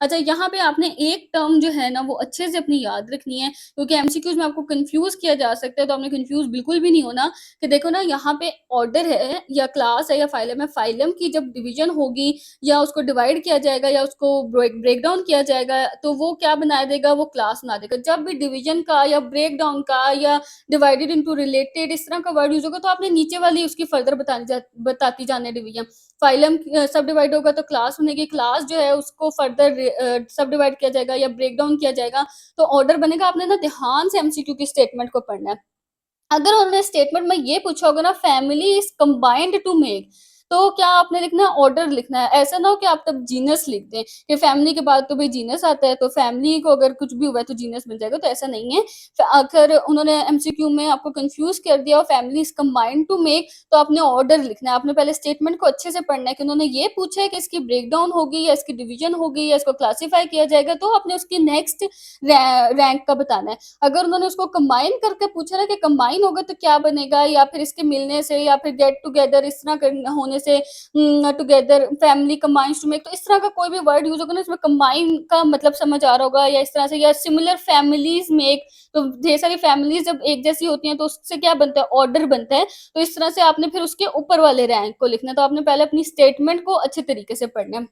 A: अच्छा, यहाँ पे आपने एक टर्म जो है ना वो अच्छे से अपनी याद रखनी है, क्योंकि एमसीक्यूज़ में आपको कन्फ्यूज़ किया जा सकता है, तो आपने कन्फ्यूज़ बिल्कुल भी नहीं होना कि देखो ना, यहाँ पे ऑर्डर है या क्लास है या फाइलम है, फाइलम की जब डिवीज़न होगी या उसको डिवाइड किया जाएगा या उसको ब्रेक डाउन किया जाएगा, तो वो क्या बना देगा, वो क्लास बना देगा। जब भी डिवीज़न का या ब्रेक डाउन का या डिवाइडेड इंटू रिलेटेड इस तरह का वर्ड यूज़ होगा, तो आपने नीचे वाली उसकी फर्दर बताती जानी है डिवीज़न। फाइलम सब डिवाइड होगा तो क्लास बनेगी, क्लास जो है उसको फर्दर सब डिवाइड किया जाएगा या ब्रेक डाउन किया जाएगा, तो ऑर्डर बनेगा। आपने ना ध्यान से एमसीक्यू की स्टेटमेंट को पढ़ना है। अगर उन्होंने स्टेटमेंट में ये पूछा होगा ना, family is combined to make, तो क्या आपने लिखना है, ऑर्डर लिखना है। ऐसा ना हो कि आप तब जीनस लिख दें कि फैमिली के बाद तो भई जीनस आता है, तो फैमिली को अगर कुछ भी हुआ है तो जीनस मिल जाएगा, तो ऐसा नहीं है। अगर उन्होंने एमसीक्यू में आपको कन्फ्यूज़ कर दिया और family is combined to make, तो आपने ऑर्डर लिखना है। आपने पहले स्टेटमेंट को अच्छे से पढ़ना है कि उन्होंने ये पूछा है कि इसकी ब्रेकडाउन होगी या इसकी डिवीज़न होगी या इसको क्लासिफाई किया जाएगा, तो आपने उसकी नेक्स्ट रैंक का बताना है। अगर उन्होंने उसको कंबाइन करके पूछा ना कि कंबाइन होगा तो क्या बनेगा, या फिर इसके मिलने से या फिर गेट टुगेदर इस तरह होने से, together family combines to make, तो इस तरह का कोई भी वर्ड यूज होगा ना, इसमें कंबाइन का मतलब समझ आ रहा होगा, या इस तरह से, या सिमिलर फैमिलीज मेक, तो ढेर सारी फैमिलीज जब एक जैसी होती हैं तो उससे क्या बनता है, ऑर्डर बनता है। तो इस तरह से आपने फिर उसके ऊपर वाले रैंक को लिखना है। तो आपने पहले अपनी स्टेटमेंट को अच्छे तरीके से पढ़ना है।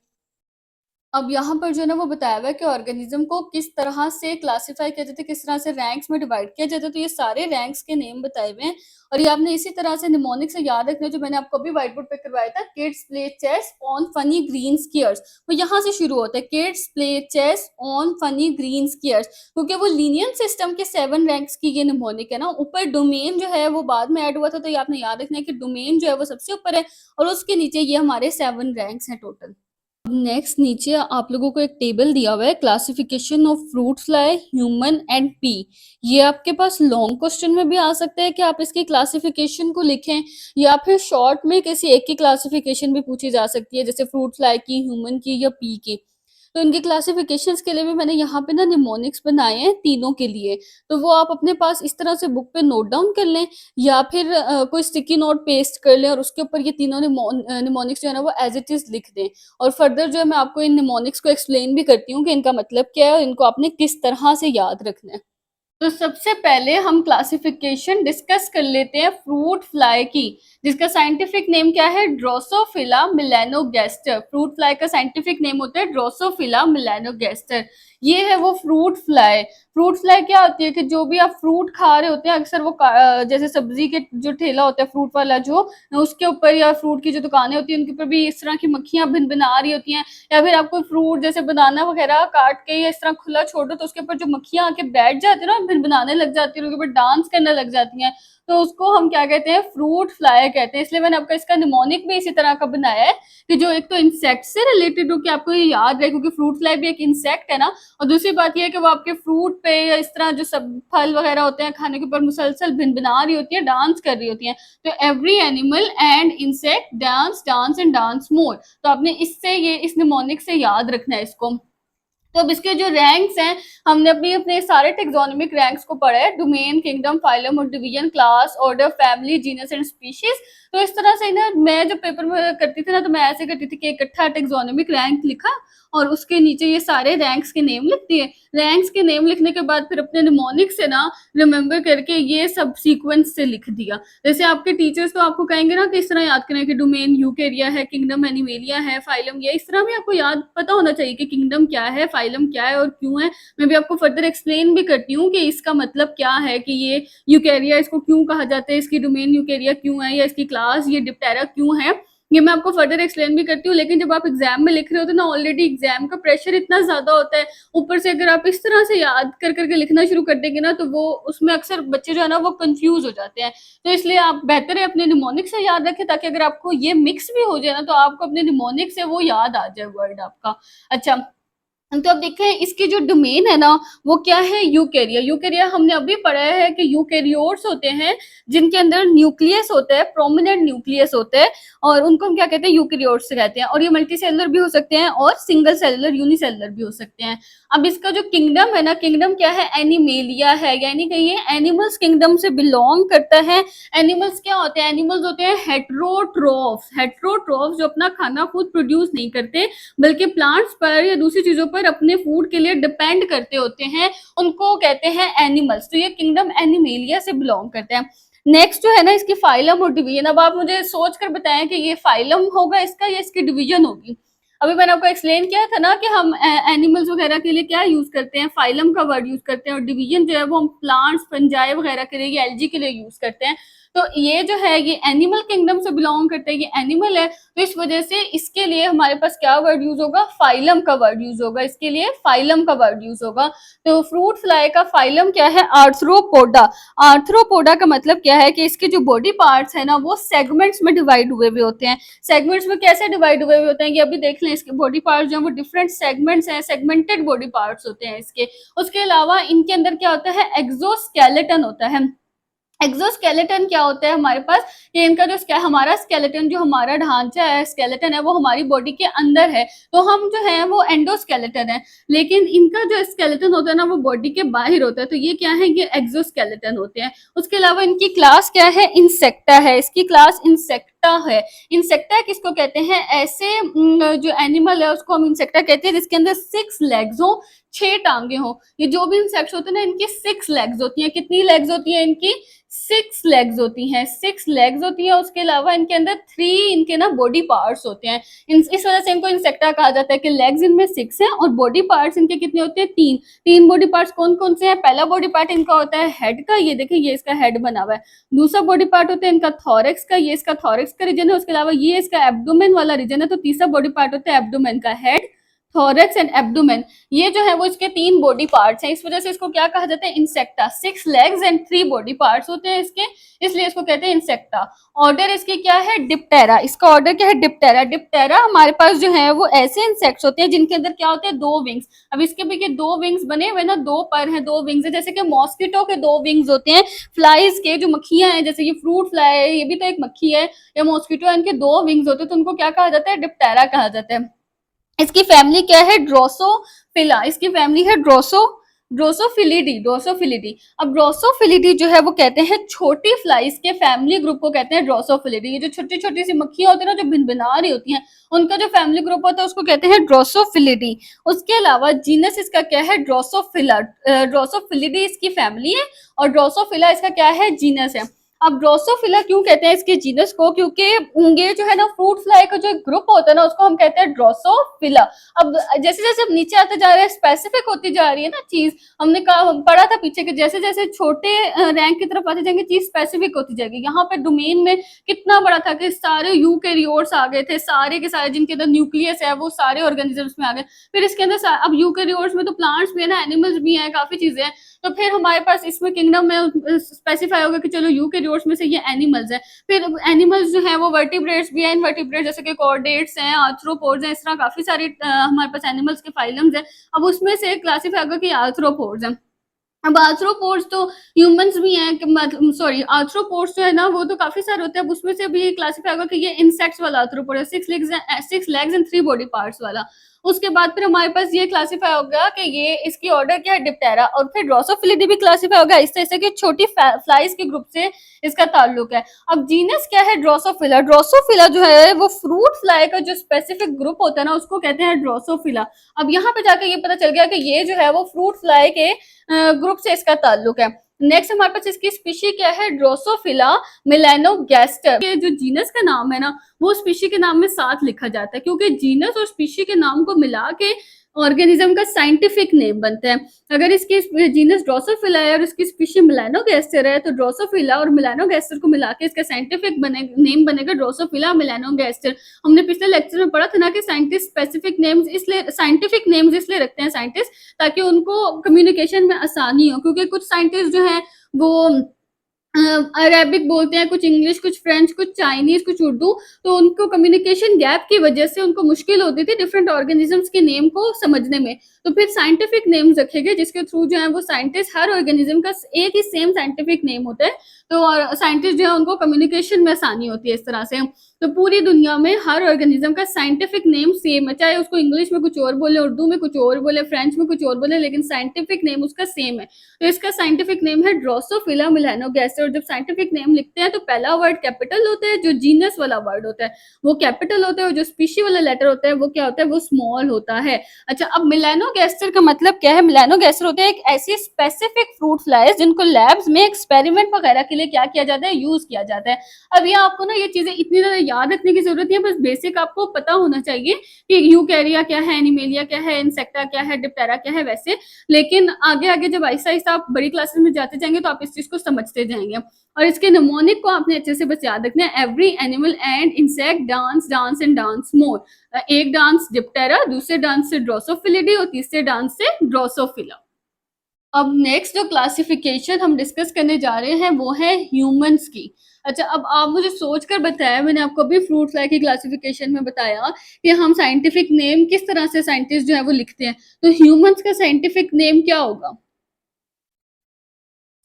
A: अब यहाँ पर जो है ना वो बताया हुआ है कि ऑर्गेनिज्म को किस तरह से क्लासिफाई किया जाता है, किस तरह से रैंक्स में डिवाइड किया जाता है। तो ये सारे रैंक्स के नेम बताए हुए हैं, और ये आपने इसी तरह से निमोनिक से याद रखना है, जो मैंने आपको अभी व्हाइट बोर्ड पे करवाया था। Kids play chess on funny green squares, वो यहाँ से शुरू होता है, kids play chess on funny green squares, क्योंकि वो लीनियन सिस्टम के 7 रैंक्स की ये निमोनिक है ना। ऊपर डोमेन जो है वो बाद में ऐड हुआ था, तो ये आपने याद रखना है कि डोमेन जो है वो सबसे ऊपर है, और उसके नीचे ये हमारे 7 रैंक्स हैं टोटल। नेक्स्ट नीचे आप लोगों को एक टेबल दिया हुआ है, classification of fruit fly, human and P. ये आपके पास लॉन्ग क्वेश्चन में भी आ सकता है कि आप इसकी क्लासिफिकेशन को लिखें, या फिर शॉर्ट में किसी एक की क्लासिफिकेशन भी पूछी जा सकती है, जैसे फ्रूट फ्लाई की, ह्यूमन की या पी की। तो इनके क्लासिफिकेशंस के लिए भी मैंने यहाँ पे ना निमोनिक्स बनाए हैं तीनों के लिए। तो वो आप अपने पास इस तरह से बुक पे नोट डाउन कर लें, या फिर कोई स्टिकी नोट पेस्ट कर लें और उसके ऊपर ये तीनों निमोनिक्स जो है ना वो एज़ इट इज़ लिख दें। और फर्दर जो है मैं आपको इन निमोनिक्स को एक्सप्लेन भी करती हूँ कि इनका मतलब क्या है और इनको आपने किस तरह से याद रखना है। तो सबसे पहले हम क्लासिफिकेशन डिस्कस कर लेते हैं फ्रूट फ्लाई की, जिसका साइंटिफिक नेम क्या है, ड्रोसोफिला मेलानोगैस्टर। फ्रूट फ्लाई का साइंटिफिक नेम होता है ड्रोसोफिला मेलानोगैस्टर। ये है वो फ्रूट फ्लाई। फ्रूट फ्लाई क्या होती है कि जो भी आप फ्रूट खा रहे होते हैं, अक्सर वो जैसे सब्जी के जो ठेला होता है फ्रूट वाला, जो उसके ऊपर, या फ्रूट की जो दुकानें होती हैं उनके ऊपर भी इस तरह की मक्खियां भिन-भिना रही होती हैं, या फिर आप कोई फ्रूट जैसे बनाना वगैरह काट के या इस तरह खुला छोड़ दो, तो उसके ऊपर जो मक्खियां आके बैठ जाती है ना, भिन-भिनाने लग जाती है, उनके ऊपर डांस करने लग जाती हैं, तो उसको हम क्या कहते हैं, फ्रूट फ्लाई कहते हैं। इसलिए मैंने आपका इसका निमोनिक भी इसी तरह का बनाया है कि जो एक तो इंसेक्ट से रिलेटेड हो, कि आपको ये याद रहे, क्योंकि फ्रूट फ्लाई भी एक इंसेक्ट है ना। और दूसरी बात ये है कि वो आपके फ्रूट पे या इस तरह जो सब फल वगैरह होते हैं खाने के ऊपर मुसलसल भिन-भिना रही होती है, डांस कर रही होती हैं। तो every animal and insect dance dance and dance more. तो आपने इससे ये इस निमोनिक से याद रखना है इसको। तो अब इसके जो रैंक्स हैं, हमने अपने सारे टेक्सोनोमिक रैंक्स को पढ़ा है, डोमेन, किंगडम, फाइलम और division, class, order, family, genus and species. तो इस तरह से ना मैं जब पेपर में करती थी ना, तो मैं ऐसे करती थी कि इकट्ठा टेक्सोनोमिक रैंक लिखा और उसके नीचे ये सारे रैंक्स के नेम लिख दिए। रैंक्स के नेम लिखने के बाद फिर अपने निमोनिक से ना रिमेंबर करके ये सब सीक्वेंस से लिख दिया। जैसे आपके टीचर्स तो आपको कहेंगे ना कि इस तरह याद करें कि डोमेन यूकेरिया है, किंगडम एनिमेलिया है, फाइलम ये, इस तरह भी आपको याद पता होना चाहिए कि किंगडम क्या है, फाइलम क्या है और क्यों है। मैं भी आपको फर्दर एक्सप्लेन भी करती हूँ कि इसका मतलब क्या है, कि ये यूकेरिया इसको क्यों कहा जाता है, इसकी डोमेन यूकेरिया क्यों है, या इसकी क्लास ये डिप्टेरा क्यों है, ये मैं आपको फर्दर एक्सप्लेन भी करती हूँ। लेकिन जब आप एग्जाम में लिख रहे होते हो ना, ऑलरेडी एग्जाम का प्रेशर इतना ज्यादा होता है, ऊपर से अगर आप इस तरह से याद कर करके लिखना शुरू कर देंगे ना, तो वो उसमें अक्सर बच्चे जो है ना वो कंफ्यूज हो जाते हैं। तो इसलिए आप बेहतर है अपने निमोनिक से याद रखें, ताकि अगर आपको ये मिक्स भी हो जाए ना, तो आपको अपने निमोनिक से वो याद आ जाए वर्ड आपका। अच्छा, तो अब देखें इसकी जो डोमेन है ना वो क्या है, यूकेरिया। यूकेरिया हमने अभी पढ़ा है कि यूकेरियोट्स होते हैं जिनके अंदर न्यूक्लियस होता है, प्रोमिनेंट न्यूक्लियस होता है, और उनको हम क्या कहते हैं, यूकेरियोट्स कहते हैं। और ये मल्टी सेलुलर भी हो सकते हैं और सिंगल सेलुलर यूनिसेलुलर भी हो सकते हैं। अब इसका जो किंगडम है ना, किंगडम क्या है, एनिमेलिया है, यानी कि ये एनिमल्स किंगडम से बिलोंग करता है। एनिमल्स क्या होते हैं, एनिमल्स होते हैं हेट्रोट्रोफ्स। हेट्रोट्रोफ्स जो अपना खाना खुद प्रोड्यूस नहीं करते बल्कि प्लांट्स पर या दूसरी चीजों पर अपने फूड के लिए डिपेंड करते होते हैं, उनको कहते हैं एनिमल्स। तो ये किंगडम एनिमेलिया से बिलोंग करते हैं। नेक्स्ट जो है ना इसकी फाइलम और डिवीजन। अब आप मुझे सोच कर बताएं कि ये फाइलम होगा इसका या इसकी डिवीजन होगी। अभी मैंने आपको एक्सप्लेन किया था ना कि हम एनिमल्स वगैरह के लिए क्या यूज करते हैं, फाइलम का वर्ड यूज करते हैं, और डिवीजन जो है वो हम प्लांट्स, फंजाई वगैरह के लिए या एल्गी के लिए यूज करते हैं। तो ये जो है ये एनिमल किंगडम से बिलोंग करते हैं, ये एनिमल है, तो इस वजह से इसके लिए हमारे पास क्या वर्ड यूज होगा, फाइलम का वर्ड यूज होगा। इसके लिए फाइलम का वर्ड यूज होगा। तो फ्रूट फ्लाई का फाइलम क्या है, आर्थ्रोपोडा। आर्थ्रोपोडा का मतलब क्या है कि इसके जो बॉडी पार्ट्स है ना वो सेगमेंट्स में डिवाइड हुए हुए होते हैं। सेगमेंट्स में कैसे डिवाइड हुए हुए होते हैं, ये अभी देख लें। इसके बॉडी पार्ट्स जो है वो डिफरेंट सेगमेंट्स हैं, सेगमेंटेड बॉडी पार्ट्स होते हैं इसके। उसके अलावा इनके अंदर क्या होता है, एक्सोस्केलेटन होता है। एक्सोस्केलेटन क्या होता है हमारे पास, ये इनका जो हमारा स्केलेटन, जो हमारा ढांचा है, स्केलेटन है, वो हमारी बॉडी के अंदर है, तो हम जो है वो एंडोस्केलेटन है। लेकिन इनका जो स्केलेटन होता है ना वो बॉडी के बाहर होता है, तो ये क्या है, ये एक्सोस्केलेटन होते हैं। उसके अलावा इनकी क्लास क्या है, इंसेक्टा है। इसकी क्लास इंसेक्टा है। इंसेक्टा किसको कहते हैं, ऐसे जो एनिमल है उसको हम इंसेक्टा कहते हैं जिसके अंदर 6 लेग्स हो, 6 टांगे हो। ये जो भी इंसेक्ट्स होते हैं ना इनकी 6 लेग्स होती हैं। कितनी लेग्स होती है इनकी, 6 लेग्स होती हैं, 6 लेग्स होती है। उसके अलावा इनके अंदर 3 इनके ना बॉडी पार्ट्स होते हैं। इस वजह से इनको इंसेक्टा कहा जाता है कि लेग्स इनमें 6 हैं और बॉडी पार्ट्स इनके कितने होते हैं, 3। 3 बॉडी पार्ट्स कौन कौन से हैं, पहला बॉडी पार्ट इनका होता है हेड का, ये देखिए ये इसका हेड बना हुआ है। दूसरा बॉडी पार्ट होता है इनका थॉरेक्स का, ये इसका थॉरेक्स का रीजन है। उसके अलावा ये इसका एब्डोमेन वाला रीजन है। तो तीसरा बॉडी पार्ट होता है एब्डोमेन का, हेड, थॉरेक्स एंड एब्डोमेन। ये जो है वो इसके 3 बॉडी पार्ट्स हैं। इस वजह से इसको क्या कहा जाता है, insecta. 6 legs and 3 body parts होते हैं इसके, इसलिए इसको कहते हैं इंसेक्टा। ऑर्डर इसकी क्या है, डिप्टेरा। इसका ऑर्डर क्या है, डिप्टेरा। डिप्टेरा हमारे पास जो है वो ऐसे इंसेक्ट्स होते हैं जिनके अंदर क्या होते हैं, 2 विंग्स। अब इसके भी 2 विंग्स बने हुए ना, 2 पर हैं, 2 विंग्स है। जैसे कि मॉस्किटो के 2 विंग्स होते हैं, फ्लाइज के जो मक्खियां हैं, जैसे ये फ्रूट फ्लाई है, ये भी तो एक मक्खी है, या मॉस्किटो है, इनके 2 विंग्स होते हैं, तो उनको क्या कहा जाता है, डिप्टेरा कहा जाता है। इसकी फैमिली क्या है, ड्रोसोफिला। इसकी फैमिली है ड्रोसोफिलिडी। ड्रोसोफिलिडी। अब ड्रोसोफिलिडी जो है वो कहते हैं छोटी फ्लाइज के फैमिली ग्रुप को कहते हैं ड्रोसोफिलिडी। ये जो छोटी छोटी सी मक्खियां होती है ना जो भिनभिना रही होती हैं, उनका जो फैमिली ग्रुप होता है उसको कहते हैं ड्रोसोफिलिडी। उसके अलावा जीनस इसका क्या है, ड्रोसोफिला। ड्रोसोफिलिडी इसकी फैमिली है और ड्रोसोफिला इसका क्या है, जीनस है। अब ड्रोसोफिला क्यों कहते हैं इसके जीनस को, क्योंकि ये जो है ना फ्रूट फ्लाई का जो ग्रुप होता है ना उसको हम कहते हैं ड्रोसोफिला। अब जैसे जैसे हम नीचे आते जा रहे हैं, स्पेसिफिक होती जा रही है ना चीज, हमने कहा पढ़ा था पीछे कि जैसे जैसे छोटे रैंक की तरफ आते जाएंगे चीज स्पेसिफिक होती जाएगी। यहाँ पे डोमेन में कितना बड़ा था कि सारे यूकेरियोट्स आ गए थे, सारे के सारे जिनके अंदर न्यूक्लियस है वो सारे ऑर्गेनिजम्स में आ गए। फिर इसके अंदर अब यूकेरियोट्स में तो प्लांट्स भी है ना, एनिमल्स भी हैं, काफी चीजें हैं। तो फिर हमारे पास इसमें किंगडम में स्पेसिफाई होगा कि चलो यूकेरियोट्स में से ये एनिमल्स है। फिर एनिमल्स जो है वो वर्टिब्रेट्स भी हैं, इनवर्टिब्रेट्स जैसे कि कॉर्डेट्स हैं, आर्थ्रोपोड्स हैं, इस तरह काफी सारे हमारे पास एनिमल्स के फाइलम्स हैं। अब उसमें से क्लासिफाई होगा कि आर्थ्रोपोड्स हैं। अब आर्थ्रोपोड्स तो ह्यूमंस भी हैं, मतलब सॉरी आर्थ्रोपोड्स जो है ना वो तो काफी सारे होते हैं। अब उसमें से भी क्लासिफाई होगा कि ये इंसेक्ट्स वाला आर्थ्रोपोड है, 6 लेग्स एंड 3 बॉडी पार्ट्स वाला। उसके बाद फिर हमारे पास ये क्लासिफाई होगा कि ये इसकी ऑर्डर क्या है, डिप्टेरा। और फिर ड्रोसोफिलिडी भी क्लासिफाई होगा इस तरह से कि छोटी फ्लाइज के ग्रुप से इसका ताल्लुक है। अब जीनस क्या है, ड्रोसोफिला। ड्रोसोफिला जो है वो फ्रूट फ्लाई का जो स्पेसिफिक ग्रुप होता है ना उसको कहते हैं ड्रोसोफिला। अब यहाँ पे जाकर ये पता चल गया कि ये जो है वो फ्रूट फ्लाई के ग्रुप से इसका ताल्लुक है। नेक्स्ट हमारे पास इसकी स्पीशी क्या है, ड्रोसोफिला मेलानोगैस्टर। ये जो जीनस का नाम है ना वो स्पीशी के नाम में साथ लिखा जाता है, क्योंकि जीनस और स्पीशी के नाम को मिला के ऑर्गेनिज्म का साइंटिफिक नेम बनता है। अगर इसकी जीनस ड्रोसोफिला है और इसकी स्पीशी मेलानोगैस्टर है तो ड्रोसोफिला और मेलानोगैस्टर को मिला के इसका साइंटिफिक नेम बनेगा ड्रोसोफिला मेलानोगैस्टर। हमने पिछले लेक्चर में पढ़ा था ना कि साइंटिस्ट स्पेसिफिक नेम्स इसलिए साइंटिफिक नेम्स इसलिए रखते हैं साइंटिस्ट ताकि उनको कम्युनिकेशन में आसानी हो, क्योंकि कुछ साइंटिस्ट जो है वो अरेबिक बोलते हैं, कुछ इंग्लिश, कुछ फ्रेंच, कुछ चाइनीज़, कुछ उर्दू, तो उनको कम्युनिकेशन गैप की वजह से उनको मुश्किल होती थी डिफरेंट ऑर्गेनिज़म्स के नेम को समझने में। तो फिर साइंटिफिक नेम्स रखे गए जिसके थ्रू जो है वो साइंटिस्ट हर ऑर्गेनिज़्म का एक ही सेम साइंटिफिक नेम होता है, तो साइंटिस्ट जो है उनको कम्युनिकेशन में आसानी होती है इस तरह से। तो पूरी दुनिया में हर ऑर्गेनिज़्म का साइंटिफिक नेम सेम है, चाहे उसको इंग्लिश में कुछ और बोले, उर्दू में कुछ और बोले, फ्रेंच में कुछ और बोले, लेकिन साइंटिफिक नेम उसका सेम है। तो इसका साइंटिफिक नेम है ड्रोसोफिला मेलानोगास्टर। जब साइंटिफिक नेम लिखते हैं तो पहला वर्ड कैपिटल होता है, जो जीनस वाला वर्ड होता है वो कैपिटल होता है, और जो स्पीशी वाला लेटर होता है वो क्या होता है, वो स्मॉल होता है। अच्छा, अब मेलानोगास्टर का मतलब क्या है? मेलानोगास्टर होते हैं एक ऐसी स्पेसिफिक फ्रूट फ्लाइज जिनको लैब्स में एक्सपेरिमेंट वगैरह के लिए क्या किया जाता है, यूज किया जाता है। अब ये आपको ना ये चीजें इतनी ज्यादा याद रखने की जरूरत नहीं है, बस बेसिक आपको पता होना चाहिए कि यूकैरिया क्या है, एनिमेलिया क्या है, इंसेक्टा क्या है, डिप्टेरा क्या है, वैसे। लेकिन आगे आगे जब आहिस्ता आहिस्ता आप बड़ी क्लासेस में जाते जाएंगे तो आप इस चीज को समझते जाएंगे। और इसके निमोनिक को आपने अच्छे से बस याद रखना है, every animal and insect dance dance and dance more. एक डांस डिप्टेरा, दूसरे डांस से ड्रोसोफिलिडी, और तीसरे डांस से ड्रोसोफिला। अब नेक्स्ट जो क्लासिफिकेशन हम डिस्कस करने जा रहे हैं वो है ह्यूमंस की। अच्छा, अब आप मुझे सोच कर बताया, मैंने आपको अभी फ्रूट फ्लाई की क्लासिफिकेशन में बताया कि हम साइंटिफिक नेम किस तरह से साइंटिस्ट जो है वो लिखते हैं, तो ह्यूमंस का साइंटिफिक नेम क्या होगा?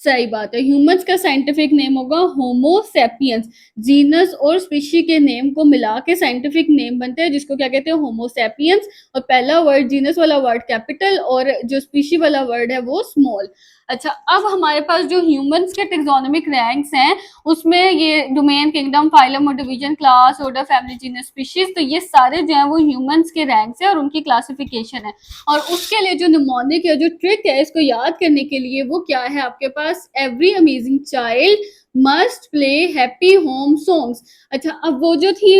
A: सही बात है, ह्यूमंस का साइंटिफिक नेम होगा होमो सेपियंस। जीनस और स्पीशी के नेम को मिला के साइंटिफिक नेम बनते हैं जिसको क्या कहते हैं, होमो सेपियंस। और पहला वर्ड जीनस वाला वर्ड कैपिटल और जो स्पीशी वाला वर्ड है वो स्मॉल। अच्छा, अब हमारे पास जो ह्यूमंस के टेक्सोनोमिक रैंक्स हैं उसमें ये डोमेन, किंगडम, फाइलम और division, class, order, family, genus, species, तो ये सारे जो है वो ह्यूमंस के रैंक्स है और उनकी क्लासिफिकेशन है। और उसके लिए जो निमोनिक या जो ट्रिक है इसको याद करने के लिए वो क्या है आपके पास, every amazing child must play happy home songs. अच्छा, अब वो जो थी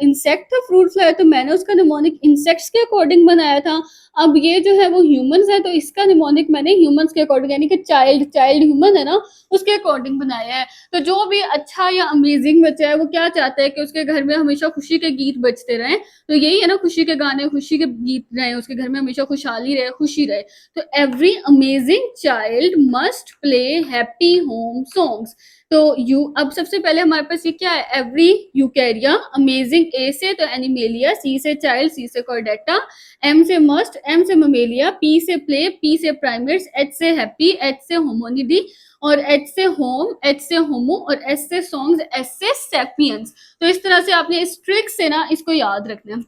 A: इंसेक्ट था फ्रूट फ्लाई, तो मैंने उसका निमोनिक इंसेक्ट्स के अकॉर्डिंग बनाया था। अब ये जो है वो ह्यूमंस है, तो इसका निमोनिक मैंने ह्यूमंस के अकॉर्डिंग, यानी कि चाइल्ड, चाइल्ड ह्यूमन है ना, उसके अकॉर्डिंग बनाया है। तो जो भी अच्छा या अमेजिंग बच्चा है वो क्या चाहता है कि उसके घर में हमेशा खुशी के गीत बजते रहें। तो यही है ना, खुशी के गाने, खुशी के गीत रहे उसके घर में, हमेशा खुशहाली रहे, खुशी रहे। तो every amazing child must play happy home songs. तो यू, अब सबसे पहले हमारे पास ये क्या है, एवरी यूकैरिया, अमेजिंग ए से तो एनिमेलिया, सी से चाइल्ड, सी से कॉर्डेटा, एम से मस्ट, एम से ममेलिया, पी से प्ले, पी से प्राइमेट्स, एच से हैप्पी, एच से होमोनिडी, और एच से होम, एच से होमो, और एस से सॉन्ग्स, एस से सेपियंस। तो इस तरह से आपने इस ट्रिक से ना इसको याद रखना है।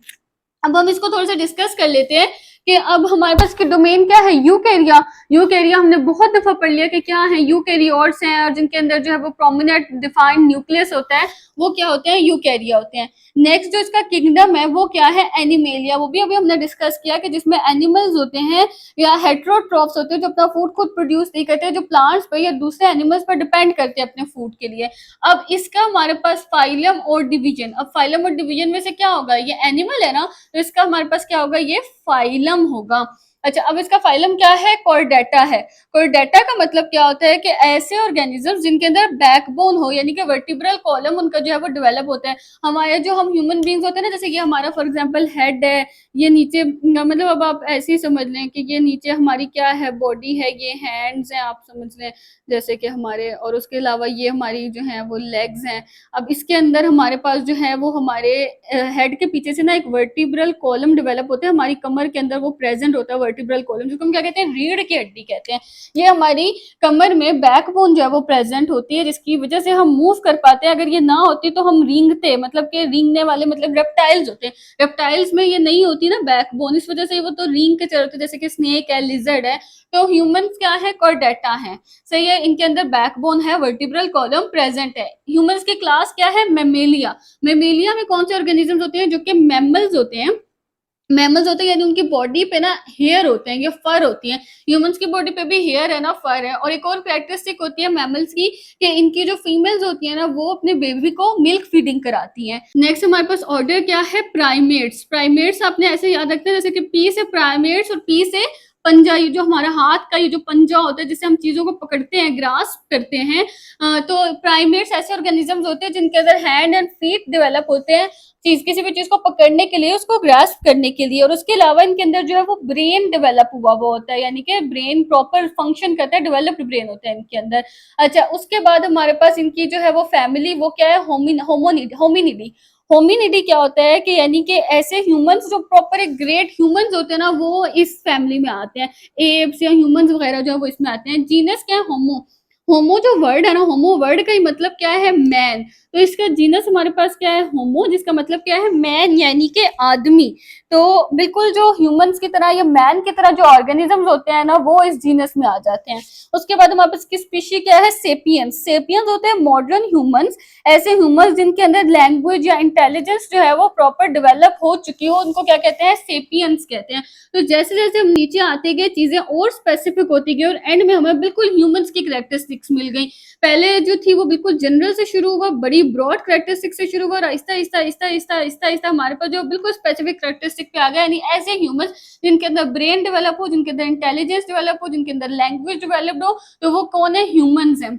A: अब हम इसको थोड़ा सा डिस्कस कर लेते हैं कि अब हमारे पास के डोमेन क्या है, यूकैरिया। यूकैरिया हमने बहुत दफा पढ़ लिया कि क्या है, यूकैरियोट्स हैं और जिनके अंदर जो है वो प्रोमिनेंट डिफाइंड न्यूक्लियस होता है, वो क्या होते हैं, यूकैरिया होते हैं। नेक्स्ट जो इसका किंगडम है वो क्या है, एनिमेलिया। वो भी अभी हमने डिस्कस किया कि जिसमें एनिमल्स होते हैं या हेट्रोट्रॉफ्स होते हैं जो अपना फूड खुद प्रोड्यूस नहीं करते, जो प्लांट्स पर या दूसरे एनिमल्स पर डिपेंड करते हैं अपने फूड के लिए। अब इसका हमारे पास फाइलम और डिवीजन, अब फाइलम और डिवीजन में से क्या होगा, ये एनिमल है ना, तो इसका हमारे पास क्या होगा, ये फाइलम होगा। अच्छा, अब इसका फाइलम क्या है, कॉर्डेटा है। कॉर्डेटा का मतलब क्या होता है कि ऐसे ऑर्गेनिज्म जिनके अंदर बैकबोन हो, यानी कि वर्टिब्रल कॉलम उनका जो है वो डेवलप होता है। हमारे जो हम ह्यूमन बींग्स होते हैं ना, जैसे कि हमारा फॉर एग्जांपल हेड है, ये नीचे, मतलब अब आप ऐसे ही समझ लें कि ये नीचे हमारी क्या है, बॉडी है, ये हैंड्स हैं, आप समझ लें जैसे कि हमारे, और उसके अलावा ये हमारी जो है वो लेग्स हैं। अब इसके अंदर हमारे पास जो है वो हमारे हेड के पीछे से ना एक वर्टिब्रल कॉलम डेवलप होता है, हमारी कमर के अंदर वो प्रेजेंट होता है वर्टिब्रल कॉलम, जिसको हम क्या कहते हैं, रीढ़ की हड्डी कहते हैं। ये हमारी कमर में बैकबोन जो है वो प्रेजेंट होती है, जिसकी वजह से हम मूव कर पाते हैं। अगर ये ना होती तो हम रींगते, मतलब कि रींगने वाले मतलब रेप्टाइल्स होते हैं, रेप्टाइल्स में ये नहीं होती ना बैकबोन, इस वजह से वो तो रींग के चलते, जैसे कि स्नेक है, लिजर्ड है। तो ह्यूमंस क्या है, कॉर्डेटा है, सही है, इनके अंदर बैकबोन है, वर्टिब्रल कॉलम प्रेजेंट है। ह्यूमंस की क्लास क्या है, मेमेलिया। मेमेलिया में कौन से ऑर्गेनिजम्स होते हैं, जो कि मैमल्स होते हैं। मैमल्स होते हैं यानी उनकी बॉडी पे ना हेयर होते हैं, ये फर होती हैं। ह्यूमंस की बॉडी पे भी हेयर है ना, फर है। और एक और कैरेक्टरिस्टिक होती है मैमल्स की कि इनकी जो फीमेल्स होती है ना, वो अपने बेबी को मिल्क फीडिंग कराती हैं। नेक्स्ट हमारे पास ऑर्डर क्या है, प्राइमेट्स। प्राइमेट्स आपने ऐसे याद रखना है जैसे कि पी से प्राइमेट्स और पी से पंजा, ये जो हमारा हाथ का ये जो पंजा होता है जिससे हम चीज़ों को पकड़ते हैं, ग्रास्प करते हैं, तो प्राइमेट्स ऐसे ऑर्गेनिजम्स होते हैं जिनके अंदर हैंड एंड फीट डेवलप होते हैं किसी भी चीज को पकड़ने के लिए, उसको ग्रास्प करने के लिए। और उसके अलावा इनके अंदर जो है वो ब्रेन डेवलप हुआ होता है, यानी कि ब्रेन प्रॉपर फंक्शन करता है, डेवलप्ड ब्रेन होता है इनके अंदर। अच्छा, उसके बाद हमारे पास इनकी जो है वो फैमिली, वो क्या है, होमिनिडी। होमिनिडी क्या होता है कि यानी कि ऐसे ह्यूमंस जो प्रॉपर एक ग्रेट ह्यूमंस होते हैं ना, वो इस फैमिली में आते हैं। एप्स या ह्यूमंस वगैरह जो है वो इसमें आते हैं। जीनस क्या है, होमो। होमो जो वर्ड है ना, होमो वर्ड का ही मतलब क्या है, मैन। तो इसका जीनस हमारे पास क्या है, होमो, जिसका मतलब क्या है, मैन, यानी कि आदमी। तो बिल्कुल जो ह्यूमंस की तरह या मैन की तरह जो ऑर्गेनिजम्स होते हैं ना, वो इस जीनस में आ जाते हैं। उसके बाद हमारे पास की स्पीशी क्या है, सेपियंस। सेपियंस होते हैं मॉडर्न ह्यूमंस, ऐसे ह्यूमंस जिनके अंदर लैंग्वेज या इंटेलिजेंस जो है वो प्रॉपर डेवलप हो चुकी हो, उनको क्या कहते हैं, सेपियंस कहते हैं। तो जैसे जैसे हम नीचे आते गए, चीजें और स्पेसिफिक होती गई और एंड में हमें बिल्कुल ह्यूमंस की कैरेक्टरिस्टिक्स मिल गई। पहले जो थी वो बिल्कुल जनरल से शुरू हुआ, बड़ी ब्रॉड कैरेक्टरिस्टिक से शुरू हुआ, और आहिस्ता आहिस्ता आहिस्ता आहिस्ता आहिस्ता आहिस्ता हमारे पास जो बिल्कुल स्पेसिफिक कैरेक्टरिस्टिक पे आ गया, यानी ऐसे ह्यूमंस जिनके अंदर ब्रेन डेवलप हो, जिनके अंदर इंटेलिजेंस डेवलप हो, जिनके अंदर लैंग्वेज डेवलप्ड हो, तो वो कौन है, ह्यूमंस है।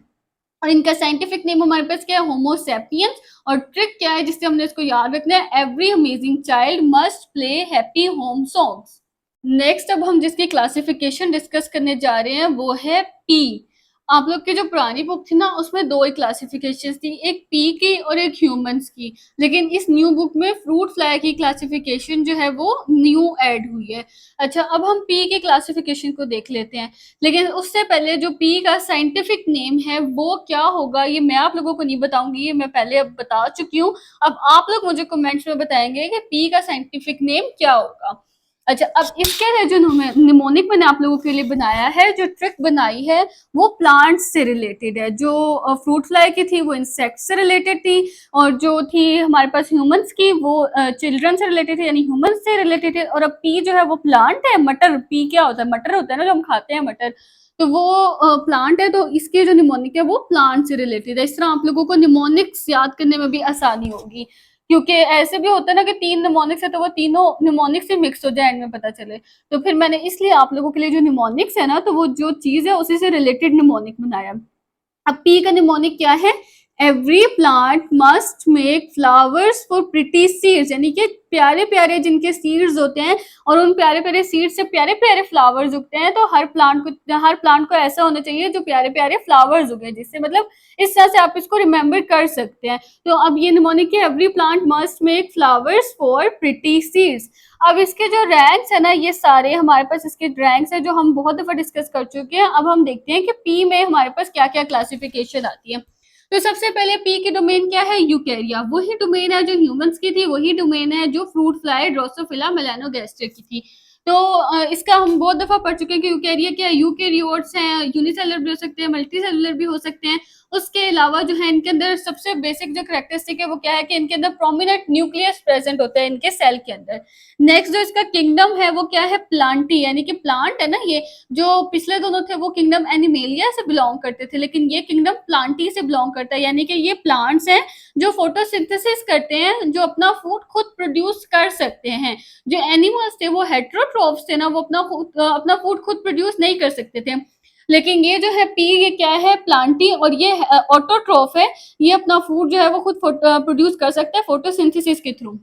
A: और इनका साइंटिफिक नेम हमारे पास क्या है, होमो सेपियंस। और ट्रिक क्या है जिससे हमने इसको याद रखना है, every amazing child must play happy home songs. Next अब हम जिसकी क्लासिफिकेशन डिस्कस करने जा रहे हैं वो है पी। आप लोग की जो पुरानी बुक थी ना, उसमें दो ही क्लासिफिकेशन थी, एक पी की और एक ह्यूमंस की। लेकिन इस न्यू बुक में फ्रूट फ्लाई की क्लासिफिकेशन जो है वो न्यू ऐड हुई है। अच्छा, अब हम पी की क्लासिफिकेशन को देख लेते हैं। लेकिन उससे पहले जो पी का साइंटिफिक नेम है वो क्या होगा, ये मैं आप लोगों को नहीं बताऊंगी, ये मैं पहले अब बता चुकी हूँ। अब आप लोग मुझे कमेंट्स में बताएंगे कि पी का साइंटिफिक नेम क्या होगा। अच्छा, अब इसके लिए जो निमोनिक मैंने आप लोगों के लिए बनाया है, जो ट्रिक बनाई है, वो प्लांट्स से रिलेटेड है। जो फ्रूट फ्लाई की थी वो इंसेक्ट से रिलेटेड थी, और जो थी हमारे पास ह्यूमंस की वो चिल्ड्रन से रिलेटेड थी, यानी ह्यूमंस से रिलेटेड है। और अब पी जो है वो प्लांट है। मटर, पी क्या होता है, मटर होता है ना जो हम खाते हैं, मटर। तो वो प्लांट है, तो इसके जो निमोनिक है वो प्लांट से रिलेटेड है। इस तरह आप लोगों को निमोनिक्स याद करने में भी आसानी होगी, क्योंकि ऐसे भी होता है ना कि 3 निमोनिक्स है तो वो तीनों निमोनिक्स से मिक्स हो जाए, एंड में पता चले। तो फिर मैंने इसलिए आप लोगों के लिए जो निमोनिक्स है ना, तो वो जो चीज़ है उसी से रिलेटेड निमोनिक बनाया। अब पी का निमोनिक क्या है, every plant must make flowers for pretty seeds, यानी कि प्यारे प्यारे जिनके सीड्स होते हैं और उन प्यारे प्यारे सीड्स से प्यारे प्यारे फ्लावर्स उगते हैं। तो हर प्लांट को ऐसा होना चाहिए जो प्यारे प्यारे फ्लावर्स उगे, जिससे मतलब इस तरह से आप इसको रिमेम्बर कर सकते हैं। तो अब ये निमोनिक है, every plant must make flowers for pretty seeds. अब इसके जो रैंक्स है ना, ये सारे हमारे पास इसके रैंक्स है जो हम बहुत दफा डिस्कस कर चुके हैं। अब हम देखते हैं कि पी में हमारे पास क्या क्या क्लासिफिकेशन आती है। तो सबसे पहले पी की डोमेन क्या है, यूकेरिया। वही डोमेन है जो ह्यूमंस की थी, वही डोमेन है जो फ्रूट फ्लाई, ड्रोसोफिला, मेलानोगैस्ट्रा की थी। तो इसका हम बहुत दफा पढ़ चुके हैं कि यूकेरिया क्या है, यूकेरियोट्स हैं, यूनिसेलुलर भी हो सकते हैं, मल्टी सेलुलर भी हो सकते हैं। उसके अलावा जो है इनके अंदर सबसे बेसिक जो कैरेक्टरिस्टिक है वो क्या है कि इनके अंदर प्रोमिनेंट न्यूक्लियस प्रेजेंट होता है इनके सेल के अंदर। नेक्स्ट जो इसका किंगडम है वो क्या है, प्लांटी, यानी कि प्लांट है ना ये। जो पिछले दोनों थे वो किंगडम एनिमेलिया से बिलोंग करते थे, लेकिन ये किंगडम प्लांटी से बिलोंग करता है, यानी कि ये प्लांट्स हैं जो फोटोसिंथेसिस करते हैं, जो अपना फूड खुद प्रोड्यूस कर सकते हैं। जो एनिमल्स थे वो हेटेरोट्रोफ्स थे ना, वो अपना फूड खुद प्रोड्यूस नहीं कर सकते थे। लेकिन ये जो है पी, ये क्या है, प्लांटी, और ये ऑटोट्रोफ है। ये अपना फूड जो है वो खुद प्रोड्यूस कर सकता है फोटोसिंथेसिस के थ्रू।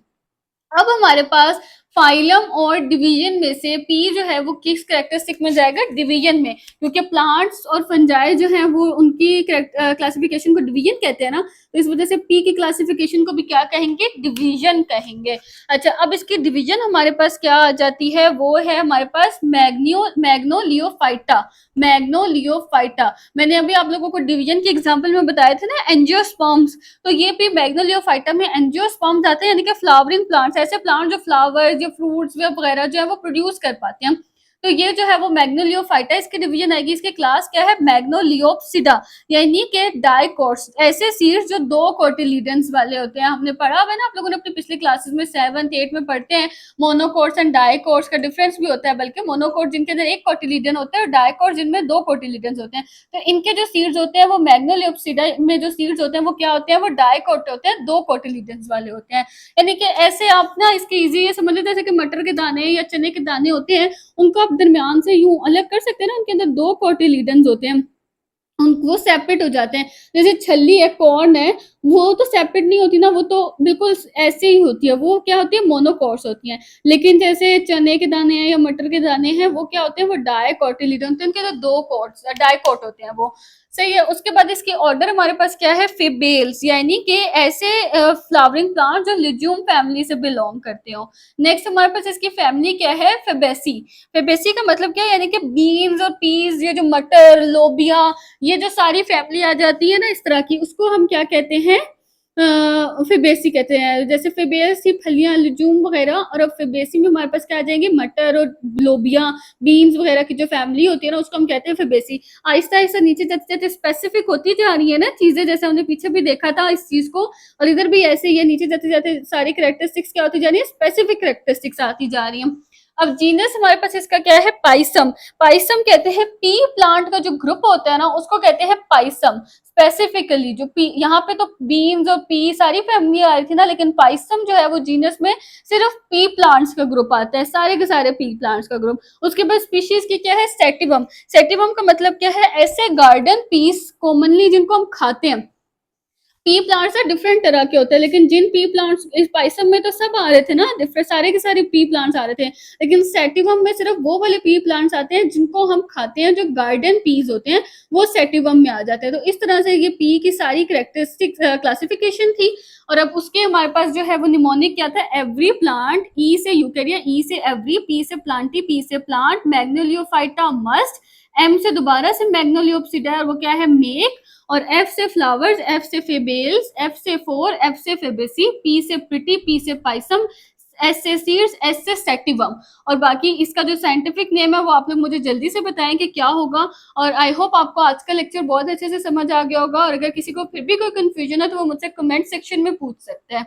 A: अब हमारे पास फाइलम और डिवीजन में से पी जो है वो किस कैरेक्टरिस्टिक में जाएगा, डिवीजन में, क्योंकि प्लांट्स और फंजाई जो है वो उनकी क्लासिफिकेशन को डिवीजन कहते हैं ना, तो इस वजह से पी की क्लासिफिकेशन को भी क्या कहेंगे, डिवीजन कहेंगे। अच्छा, अब इसकी डिवीजन हमारे पास क्या आ जाती है, वो है हमारे पास मैग्नोलियोफाइटा। मैग्नोलियोफाइटा, मैंने अभी आप लोगों को डिवीजन के एग्जाम्पल में बताए थे ना, एंजियोस्पर्म्स। तो ये भी मैग्नोलियोफाइटा में एंजियोस्पर्म्स आते हैं, यानी कि फ्लावरिंग प्लांट्स, ऐसे प्लांट जो फ्लावर्स या फ्रूट्स वगैरह जो है वो प्रोड्यूस कर पाते हैं। तो ये जो है वो मैग्नोलियोफाइटा, इसकी डिवीजन आएगी। इसके क्लास क्या है, मैग्नोलियोप्सिडा, यानी कि डाइकोट्स, ऐसे सीड्स जो 2 कोटिलीडन्स वाले होते हैं। हमने पढ़ा हुआ है ना, आप लोगों ने अपनी पिछली क्लासेस में 7th 8th में पढ़ते हैं, मोनोकोट्स एंड डाइकोट्स का डिफरेंस भी होता है। बल्कि मोनोकोट जिनके अंदर 1 कोटिलीडन होता है और डाइकोट जिनमें 2 कोटिलीडन्स होते हैं। तो इनके जो सीड्स होते हैं वो मैग्नोलियोप्सिडा में जो सीड्स होते हैं वो क्या होते हैं, वो डाइकोट होते हैं, 2 कोटिलीडन्स वाले होते हैं। यानी कि ऐसे आप ना इसके इजी ये समझ लेते हैं, जैसे कि मटर के दाने या चने के दाने होते हैं, उनको आप आप दरमियान से यूं अलग कर सकते हैं ना, उनके अंदर 2 कोटिलीडन्स होते हैं, वो सेपरेट हो जाते हैं। जैसे छल्ली है, कॉर्न है, वो तो सेपरेट नहीं होती ना, वो तो बिल्कुल ऐसे ही होती है, वो क्या होती है, मोनोकोट्स होती हैं। लेकिन जैसे चने के दाने हैं या मटर के दाने हैं, वो क्या होते हैं, वो डाइकोटिलीडन होते हैं, उनके अंदर 2 कोट्स डाइकोट होते हैं वो। सही है। उसके बाद इसकी ऑर्डर हमारे पास क्या है, फेबेल्स, यानी कि ऐसे फ्लावरिंग प्लांट जो लिज्यूम फैमिली से बिलोंग करते हो। नेक्स्ट हमारे पास इसकी फैमिली क्या है, फेबेसी। फेबेसी का मतलब क्या है, यानी कि बीन्स और पीस, ये जो मटर, लोबिया, ये जो सारी फैमिली आ जाती है ना इस तरह की, उसको हम क्या कहते हैं, फेबेसी कहते हैं। जैसे फेबेसी फलियां, लिज्यूम वगैरह, और अब फेबेसी में हमारे पास क्या आ जाएंगे, मटर और लोबिया, बीन्स वगैरह की जो फैमिली होती है ना, उसको हम कहते हैं फेबेसी। आहिस्ता आहिस्ता नीचे जाते जाते स्पेसिफिक होती जा रही है ना चीजें, जैसे हमने पीछे भी देखा था इस चीज को, और इधर भी ऐसे ही है, नीचे जाते जाते सारी करेक्टरिस्टिक्स क्या होती जा रही है, स्पेसिफिक करेक्टरिस्टिक्स आती जा रही है। अब जीनस हमारे पास इसका क्या है, पाइसम। पाइसम कहते हैं पी प्लांट का जो ग्रुप होता है ना, उसको कहते हैं पाइसम। स्पेसिफिकली जो पी, यहाँ पे तो बीन्स और पी सारी फैमिली आ रही थी ना, लेकिन पाइसम जो है वो जीनस में सिर्फ पी प्लांट्स का ग्रुप आता है, सारे के सारे पी प्लांट्स का ग्रुप। उसके बाद स्पीशीज की क्या है, सेटिवम। सेटिवम का मतलब क्या है, ऐसे गार्डन पीस कॉमनली जिनको हम खाते हैं। पी प्लांट्स है डिफरेंट तरह के होते हैं, लेकिन जिन पी प्लांट्स इस पाइसम में तो सब आ रहे थे ना, डिफरेंट सारे के सारे पी प्लांट्स आ रहे थे, लेकिन सेटिवम में सिर्फ वो वाले पी प्लांट्स आते हैं जिनको हम खाते हैं, जो गार्डन पीस होते हैं, वो सेटिवम में आ जाते हैं। तो इस तरह से ये पी की सारी करेक्टरिस्टिक क्लासिफिकेशन थी। और अब उसके हमारे पास जो है वो निमोनिक क्या था, एवरी प्लांट, ई से यूकेरिया, ई से एवरी, पी से प्लांटी, पी से प्लांट, मैग्नोलियोफाइटा मस्ट, एम से दोबारा से मैग्नोलियोप्सिडा, और वो क्या है, मेक, और एफ से फ्लावर्स, एफ से फेबेल्स, एफ से फोर, एफ से फेबेसी, पी से प्रिटी, पी से पाइसम, एस से सीड्स, एस से सेटिवम। और बाकी इसका जो साइंटिफिक नेम है वो आप लोग मुझे जल्दी से बताएं कि क्या होगा। और आई होप आपको आज का लेक्चर बहुत अच्छे से समझ आ गया होगा, और अगर किसी को फिर भी कोई कंफ्यूजन है तो वो मुझसे कमेंट सेक्शन में पूछ सकते हैं।